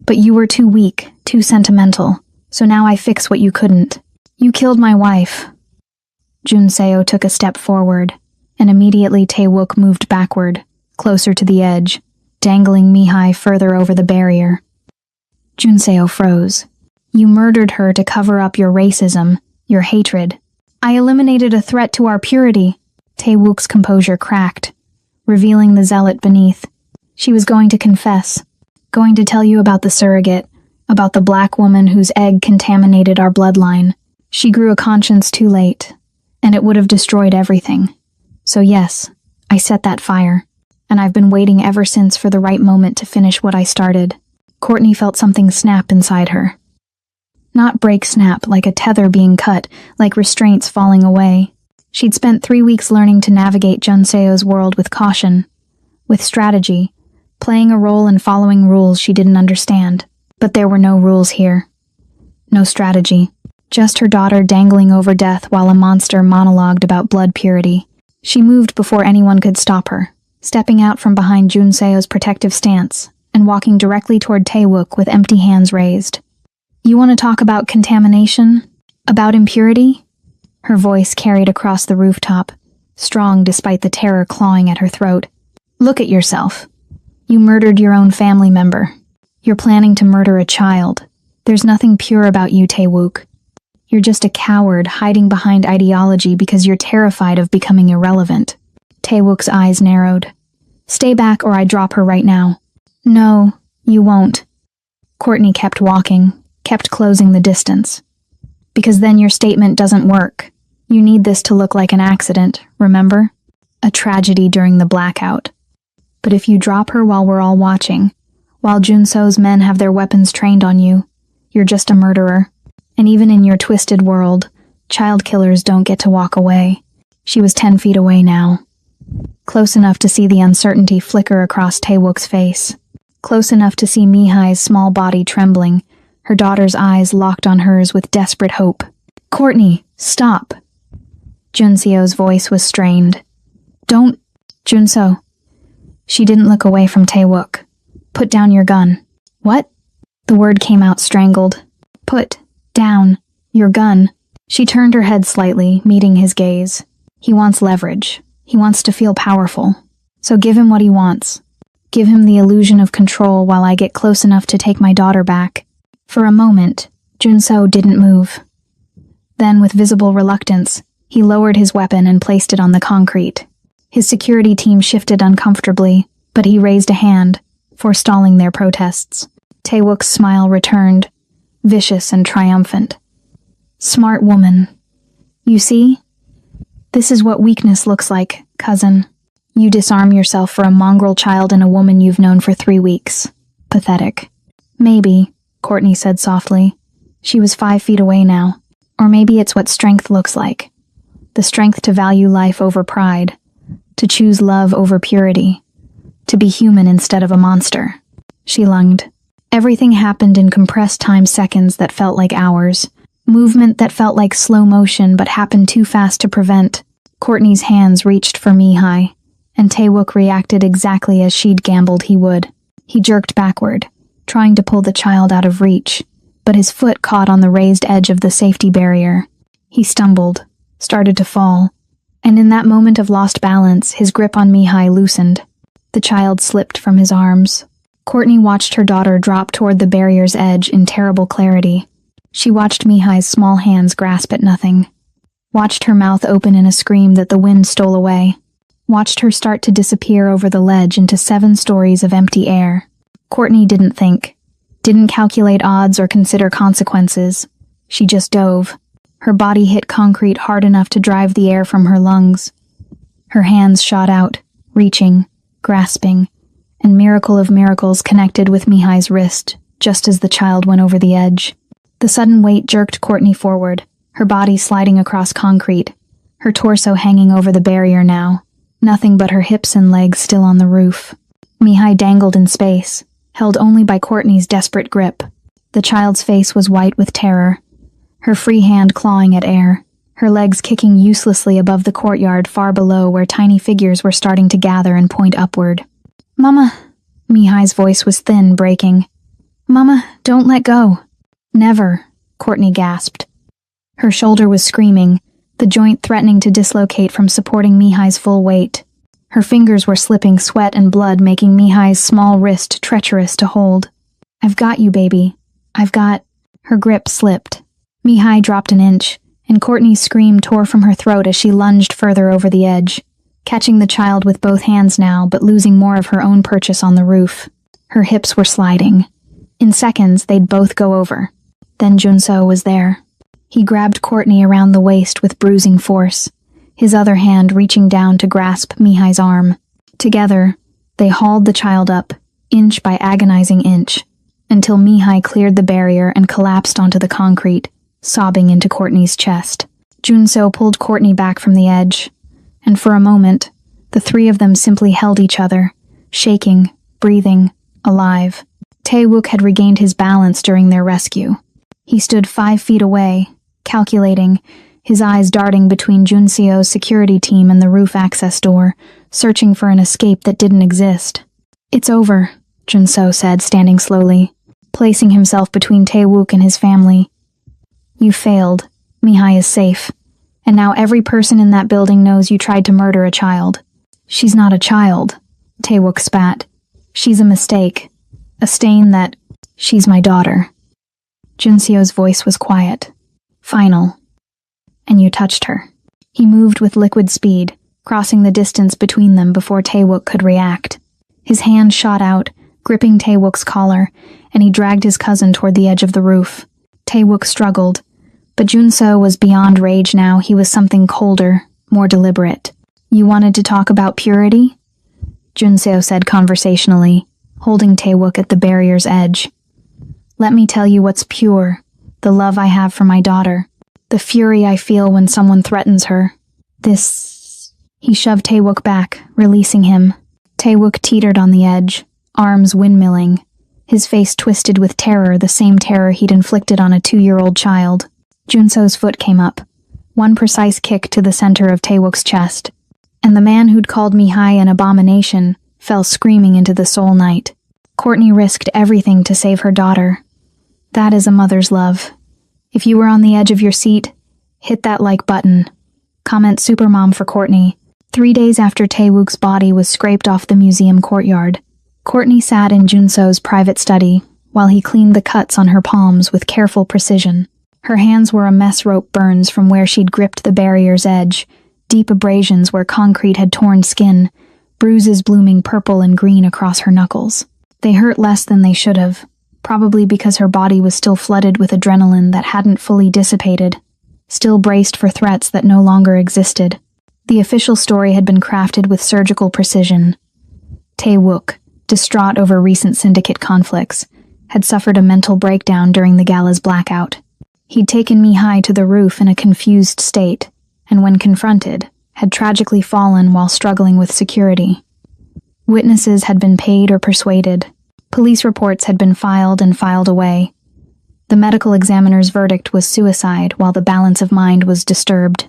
But you were too weak, too sentimental, so now I fix what you couldn't. You killed my wife." Junseo took a step forward, and immediately Tae-wook moved backward, closer to the edge, dangling Mi-hai further over the barrier. Junseo froze. "You murdered her to cover up your racism, your hatred. I eliminated a threat to our purity." Tae-wook's composure cracked, revealing the zealot beneath. She was going to confess, going to tell you about the surrogate, about the black woman whose egg contaminated our bloodline. She grew a conscience too late, and it would have destroyed everything. So yes, I set that fire, and I've been waiting ever since for the right moment to finish what I started. Courtney felt something snap inside her. Not break snap, like a tether being cut, like restraints falling away. She'd spent 3 weeks learning to navigate Junseo's world with caution, with strategy, playing a role and following rules she didn't understand. But there were no rules here. No strategy. Just her daughter dangling over death while a monster monologued about blood purity. She moved before anyone could stop her, stepping out from behind Junseo's protective stance and walking directly toward Tae-wook with empty hands raised. "You want to talk about contamination? About impurity?" Her voice carried across the rooftop, strong despite the terror clawing at her throat. "Look at yourself. You murdered your own family member. You're planning to murder a child. There's nothing pure about you, Tae-wook. You're just a coward hiding behind ideology because you're terrified of becoming irrelevant." Tae-wook's eyes narrowed. "Stay back or I drop her right now." "No, you won't." Courtney kept walking, kept closing the distance. "Because then your statement doesn't work. You need this to look like an accident, remember? A tragedy during the blackout. But if you drop her while we're all watching, while Junseo's men have their weapons trained on you, you're just a murderer. And even in your twisted world, child killers don't get to walk away." She was 10 feet away now. Close enough to see the uncertainty flicker across Tae-wook's face. Close enough to see Mi-hai's small body trembling, her daughter's eyes locked on hers with desperate hope. "Courtney, stop." Junseo's voice was strained. "Don't, Junseo." She didn't look away from Tae-wook. "Put down your gun." "What?" The word came out strangled. "Put down your gun." She turned her head slightly, meeting his gaze. He wants leverage. He wants to feel powerful. So give him what he wants. Give him the illusion of control while I get close enough to take my daughter back. For a moment, Junseo didn't move. Then, with visible reluctance, He lowered his weapon and placed it on the concrete. His security team shifted uncomfortably, but he raised a hand, forestalling their protests. Taewook's smile returned, vicious and triumphant. Smart woman. You see? This is what weakness looks like, cousin. You disarm yourself for a mongrel child and a woman you've known for 3 weeks. Pathetic. Maybe, Courtney said softly. She was 5 feet away now. Or maybe it's what strength looks like. The strength to value life over pride, to choose love over purity, to be human instead of a monster. She lunged. Everything happened in compressed time seconds that felt like hours. Movement that felt like slow motion but happened too fast to prevent. Courtney's hands reached for Mihai, and Taewook reacted exactly as she'd gambled he would. He jerked backward, trying to pull the child out of reach, but his foot caught on the raised edge of the safety barrier. He stumbled, started to fall, and in that moment of lost balance, his grip on Mihai loosened. The child slipped from his arms. Courtney watched her daughter drop toward the barrier's edge in terrible clarity. She watched Mihai's small hands grasp at nothing. Watched her mouth open in a scream that the wind stole away. Watched her start to disappear over the ledge into 7 stories of empty air. Courtney didn't think, didn't calculate odds or consider consequences. She just dove. Her body hit concrete hard enough to drive the air from her lungs. Her hands shot out, reaching, grasping, and miracle of miracles connected with Mihai's wrist, just as the child went over the edge. The sudden weight jerked Courtney forward, her body sliding across concrete, her torso hanging over the barrier now, nothing but her hips and legs still on the roof. Mihai dangled in space, held only by Courtney's desperate grip. The child's face was white with terror, her free hand clawing at air, her legs kicking uselessly above the courtyard far below where tiny figures were starting to gather and point upward. Mama, Mihai's voice was thin, breaking. Mama, don't let go. Never, Courtney gasped. Her shoulder was screaming, the joint threatening to dislocate from supporting Mihai's full weight. Her fingers were slipping sweat and blood, making Mihai's small wrist treacherous to hold. I've got you, baby. I've got... Her grip slipped. Mihai dropped an inch, and Courtney's scream tore from her throat as she lunged further over the edge, catching the child with both hands now, but losing more of her own purchase on the roof. Her hips were sliding. In seconds, they'd both go over. Then Junso was there. He grabbed Courtney around the waist with bruising force, his other hand reaching down to grasp Mihai's arm. Together, they hauled the child up, inch by agonizing inch, until Mihai cleared the barrier and collapsed onto the concrete, sobbing into Courtney's chest. Junso pulled Courtney back from the edge, and for a moment, the 3 of them simply held each other, shaking, breathing, alive. Taewook had regained his balance during their rescue. He stood 5 feet away, calculating, his eyes darting between Junseo's security team and the roof access door, searching for an escape that didn't exist. It's over, Junseo said, standing slowly, placing himself between Taewook and his family. You failed. Mihai is safe. And now every person in that building knows you tried to murder a child. She's not a child, Taewook spat. She's a mistake. A stain that... She's my daughter. Junseo's voice was quiet. Final. And you touched her. He moved with liquid speed, crossing the distance between them before Taewook could react. His hand shot out, gripping Taewook's collar, and he dragged his cousin toward the edge of the roof. Taewook struggled, but Junseo was beyond rage now. He was something colder, more deliberate. You wanted to talk about purity? Junseo said conversationally, holding Taewook at the barrier's edge. Let me tell you what's pure, the love I have for my daughter, the fury I feel when someone threatens her. This... He shoved Taewook back, releasing him. Taewook teetered on the edge, arms windmilling, his face twisted with terror, the same terror he'd inflicted on a 2-year-old child. Junseo's foot came up, one precise kick to the center of Taewook's chest, and the man who'd called Mihai an abomination fell screaming into the soul night. Courtney risked everything to save her daughter. That is a mother's love. If you were on the edge of your seat, hit that like button. Comment Supermom for Courtney. 3 days after Taewook's body was scraped off the museum courtyard, Courtney sat in Junseo's private study while he cleaned the cuts on her palms with careful precision. Her hands were a mess rope burns from where she'd gripped the barrier's edge, deep abrasions where concrete had torn skin, bruises blooming purple and green across her knuckles. They hurt less than they should have, probably because her body was still flooded with adrenaline that hadn't fully dissipated, still braced for threats that no longer existed. The official story had been crafted with surgical precision. Tae-wook, distraught over recent syndicate conflicts, had suffered a mental breakdown during the gala's blackout. He'd taken Mi-hai to the roof in a confused state, and when confronted, had tragically fallen while struggling with security. Witnesses had been paid or persuaded. Police reports had been filed and filed away. The medical examiner's verdict was suicide while the balance of mind was disturbed.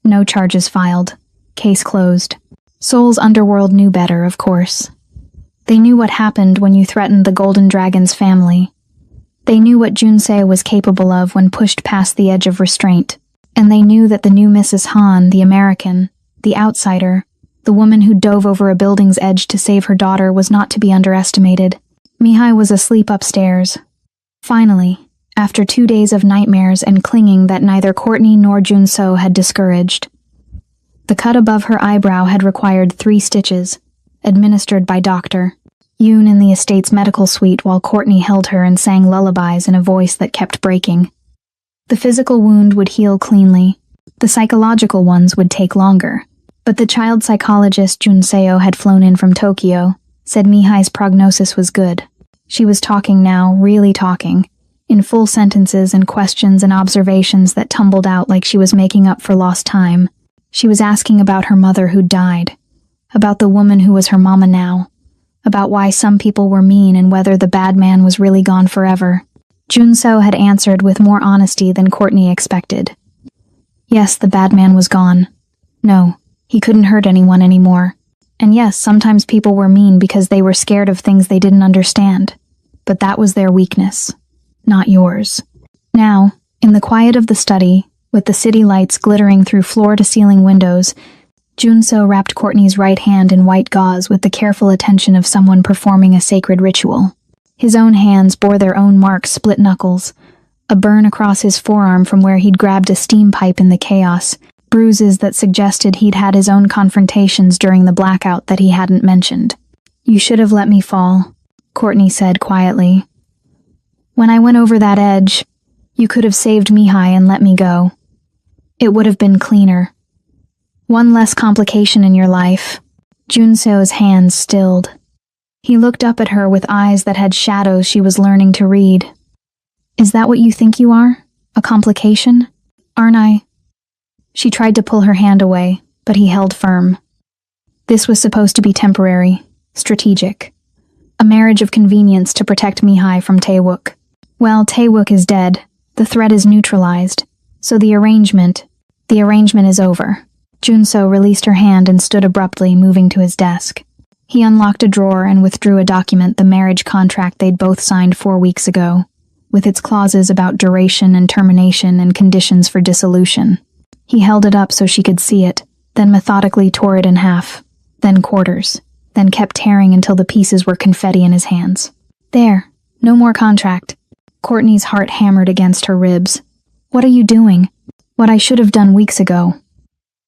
No charges filed. Case closed. Seoul's underworld knew better, of course. They knew what happened when you threatened the Golden Dragon's family. They knew what Junseo was capable of when pushed past the edge of restraint. And they knew that the new Mrs. Han, the American, the outsider, the woman who dove over a building's edge to save her daughter, was not to be underestimated. Mi-hai was asleep upstairs. Finally, after 2 days of nightmares and clinging that neither Courtney nor Junseo had discouraged. The cut above her eyebrow had required 3 stitches, administered by Dr. Yoon in the estate's medical suite while Courtney held her and sang lullabies in a voice that kept breaking. The physical wound would heal cleanly. The psychological ones would take longer. But the child psychologist Junseo had flown in from Tokyo, said Mi-hai's prognosis was good. She was talking now, really talking, in full sentences and questions and observations that tumbled out like she was making up for lost time. She was asking about her mother who died, about the woman who was her mama now, about why some people were mean and whether the bad man was really gone forever. Junseo had answered with more honesty than Courtney expected. Yes, the bad man was gone. No, he couldn't hurt anyone anymore. And yes, sometimes people were mean because they were scared of things they didn't understand. But that was their weakness, not yours. Now, in the quiet of the study, with the city lights glittering through floor-to-ceiling windows, Junseo wrapped Courtney's right hand in white gauze with the careful attention of someone performing a sacred ritual. His own hands bore their own marked split knuckles, a burn across his forearm from where he'd grabbed a steam pipe in the chaos, bruises that suggested he'd had his own confrontations during the blackout that he hadn't mentioned. "You should have let me fall," Courtney said quietly. "When I went over that edge, you could have saved Mi-hai and let me go. It would have been cleaner. One less complication in your life." Junseo's hands stilled. He looked up at her with eyes that had shadows she was learning to read. "Is that what you think you are? A complication? Aren't I?" She tried to pull her hand away, but he held firm. This was supposed to be temporary, strategic. A marriage of convenience to protect Mi-hai from Tae-wook. Well, Tae-wook is dead. The threat is neutralized. So the arrangement is over. Junseo released her hand and stood abruptly, moving to his desk. He unlocked a drawer and withdrew a document, the marriage contract they'd both signed 4 weeks ago, with its clauses about duration and termination and conditions for dissolution. He held it up so she could see it, then methodically tore it in half, then quarters, then kept tearing until the pieces were confetti in his hands. "There, no more contract." Courtney's heart hammered against her ribs. "What are you doing?" "What I should have done weeks ago."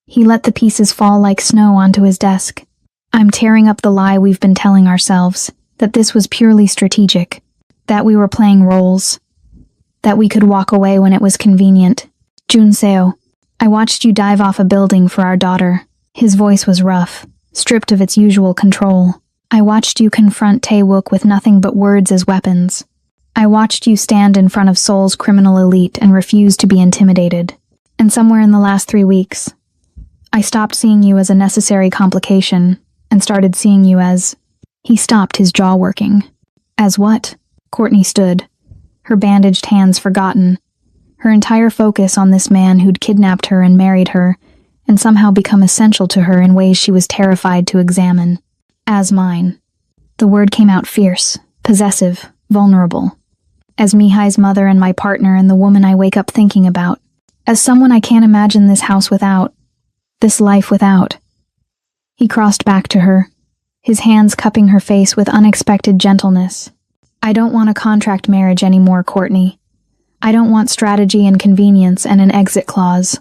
He let the pieces fall like snow onto his desk. "I'm tearing up the lie we've been telling ourselves, that this was purely strategic, that we were playing roles, that we could walk away when it was convenient. Junseo, I watched you dive off a building for our daughter." His voice was rough, stripped of its usual control. "I watched you confront Tae-wook with nothing but words as weapons. I watched you stand in front of Seoul's criminal elite and refuse to be intimidated. And somewhere in the last 3 weeks, I stopped seeing you as a necessary complication and started seeing you as..." He stopped, his jaw working. "As what?" Courtney stood, her bandaged hands forgotten, her entire focus on this man who'd kidnapped her and married her, and somehow become essential to her in ways she was terrified to examine. "As mine." The word came out fierce, possessive, vulnerable. "As Mi-hai's mother and my partner and the woman I wake up thinking about. As someone I can't imagine this house without. This life without." He crossed back to her, his hands cupping her face with unexpected gentleness. "I don't want a contract marriage anymore, Courtney. I don't want strategy and convenience and an exit clause.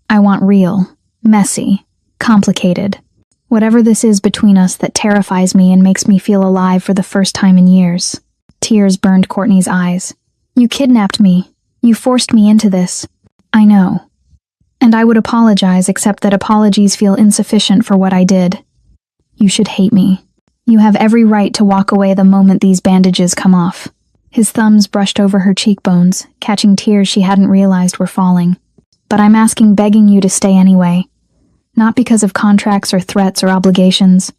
I want real, messy, complicated. Whatever this is between us that terrifies me and makes me feel alive for the first time in years. Tears burned Courtney's eyes. You kidnapped me. You forced me into this. I know. And I would apologize, except that apologies feel insufficient for what I did. You should hate me. You have every right to walk away the moment these bandages come off. His thumbs brushed over her cheekbones, catching tears she hadn't realized were falling. But I'm begging you to stay anyway. Not because of contracts or threats or obligations,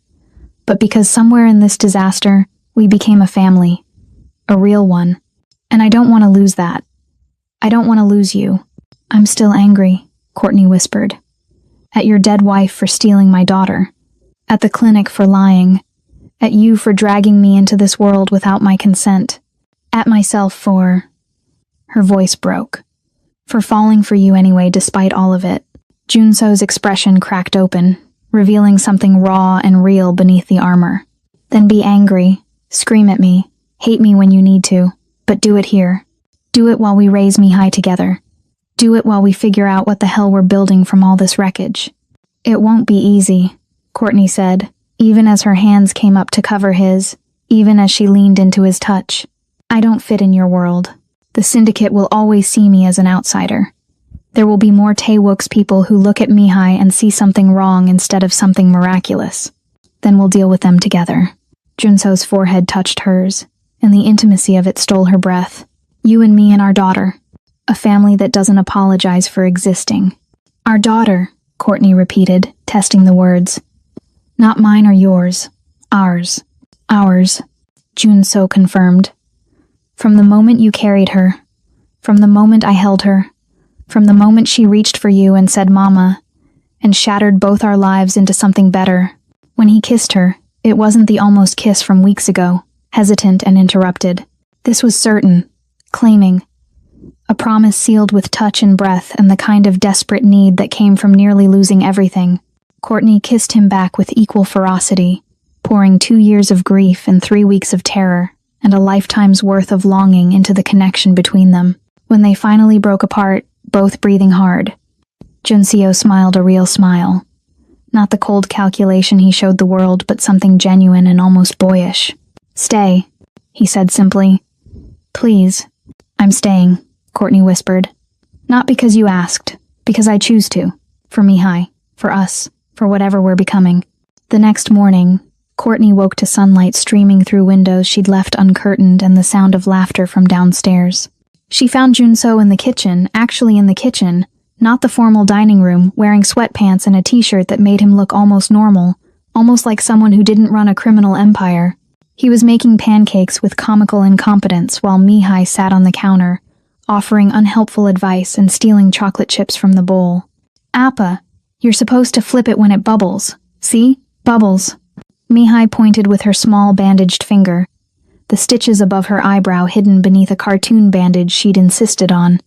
but because somewhere in this disaster, we became a family. A real one. And I don't want to lose that. I don't want to lose you. I'm still angry, Courtney whispered. At your dead wife for stealing my daughter. At the clinic for lying. At you for dragging me into this world without my consent. At myself for... Her voice broke. For falling for you anyway despite all of it. Junso's expression cracked open, revealing something raw and real beneath the armor. Then be angry, scream at me, hate me when you need to, but do it here. Do it while we raise Mihai together. Do it while we figure out what the hell we're building from all this wreckage. It won't be easy, Courtney said, even as her hands came up to cover his, even as she leaned into his touch. I don't fit in your world. The syndicate will always see me as an outsider. There will be more Taewook's people who look at Mihai and see something wrong instead of something miraculous. Then we'll deal with them together. Junso's forehead touched hers, and the intimacy of it stole her breath. You and me and our daughter. A family that doesn't apologize for existing. Our daughter, Courtney repeated, testing the words. Not mine or yours. Ours. Ours, Junso confirmed. From the moment you carried her, from the moment I held her, from the moment she reached for you and said mama, and shattered both our lives into something better. When he kissed her, it wasn't the almost kiss from weeks ago, hesitant and interrupted. This was certain, claiming. A promise sealed with touch and breath and the kind of desperate need that came from nearly losing everything. Courtney kissed him back with equal ferocity, pouring 2 years of grief and 3 weeks of terror, and a lifetime's worth of longing into the connection between them. When they finally broke apart, both breathing hard, Junseo smiled a real smile. Not the cold calculation he showed the world, but something genuine and almost boyish. Stay, he said simply. Please. I'm staying, Courtney whispered. Not because you asked, because I choose to. For Mihai, for us, for whatever we're becoming. The next morning, Courtney woke to sunlight streaming through windows she'd left uncurtained and the sound of laughter from downstairs. She found Junso in the kitchen, actually in the kitchen, not the formal dining room, wearing sweatpants and a t-shirt that made him look almost normal, almost like someone who didn't run a criminal empire. He was making pancakes with comical incompetence while Mihai sat on the counter, offering unhelpful advice and stealing chocolate chips from the bowl. Appa, you're supposed to flip it when it bubbles. See? Bubbles. Mihai pointed with her small bandaged finger, the stitches above her eyebrow hidden beneath a cartoon bandage she'd insisted on.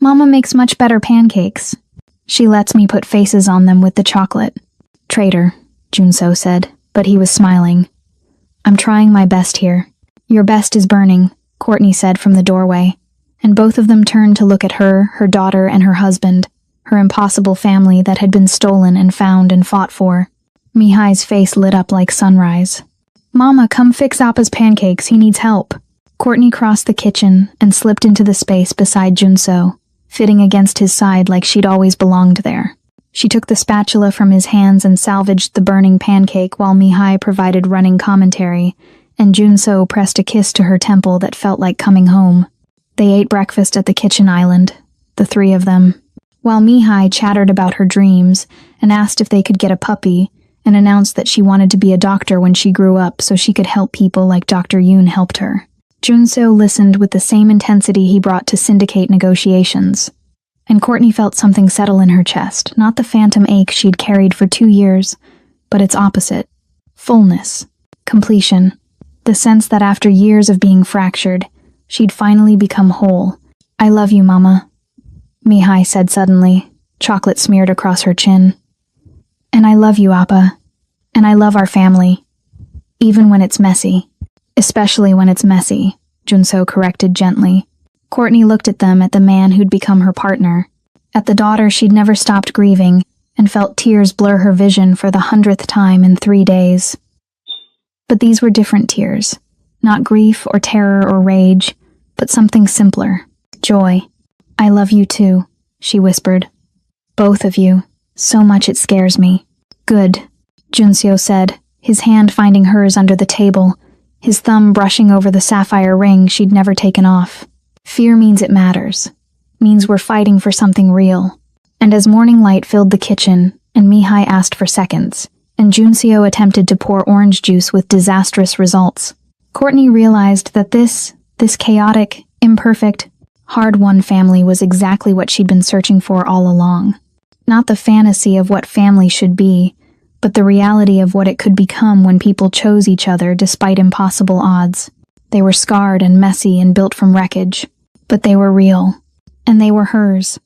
Mama makes much better pancakes. She lets me put faces on them with the chocolate. Traitor, Junso said, but he was smiling. I'm trying my best here. Your best is burning, Courtney said from the doorway, and both of them turned to look at her, her daughter, and her husband, her impossible family that had been stolen and found and fought for. Mihai's face lit up like sunrise. Mama, come fix Appa's pancakes, he needs help. Courtney crossed the kitchen and slipped into the space beside Junso, fitting against his side like she'd always belonged there. She took the spatula from his hands and salvaged the burning pancake while Mihai provided running commentary, and Junso pressed a kiss to her temple that felt like coming home. They ate breakfast at the kitchen island, the three of them, while Mihai chattered about her dreams and asked if they could get a puppy, and announced that she wanted to be a doctor when she grew up so she could help people like Dr. Yoon helped her. Junso listened with the same intensity he brought to syndicate negotiations. And Courtney felt something settle in her chest, not the phantom ache she'd carried for 2 years, but its opposite. Fullness. Completion. The sense that after years of being fractured, she'd finally become whole. I love you, Mama, Mihai said suddenly, chocolate smeared across her chin. And I love you, Appa. And I love our family. Even when it's messy. Especially when it's messy, Junso corrected gently. Courtney looked at them, at the man who'd become her partner, at the daughter she'd never stopped grieving, and felt tears blur her vision for the 100th time in 3 days. But these were different tears. Not grief or terror or rage, but something simpler. Joy. "I love you too," she whispered. "Both of you. So much it scares me." "Good," Junseo said, his hand finding hers under the table, his thumb brushing over the sapphire ring she'd never taken off. "Fear means it matters. Means we're fighting for something real." And as morning light filled the kitchen, and Mihai asked for seconds, and Junseo attempted to pour orange juice with disastrous results, Courtney realized that this chaotic, imperfect, hard-won family was exactly what she'd been searching for all along. Not the fantasy of what family should be, but the reality of what it could become when people chose each other despite impossible odds. They were scarred and messy and built from wreckage, but they were real, and they were hers.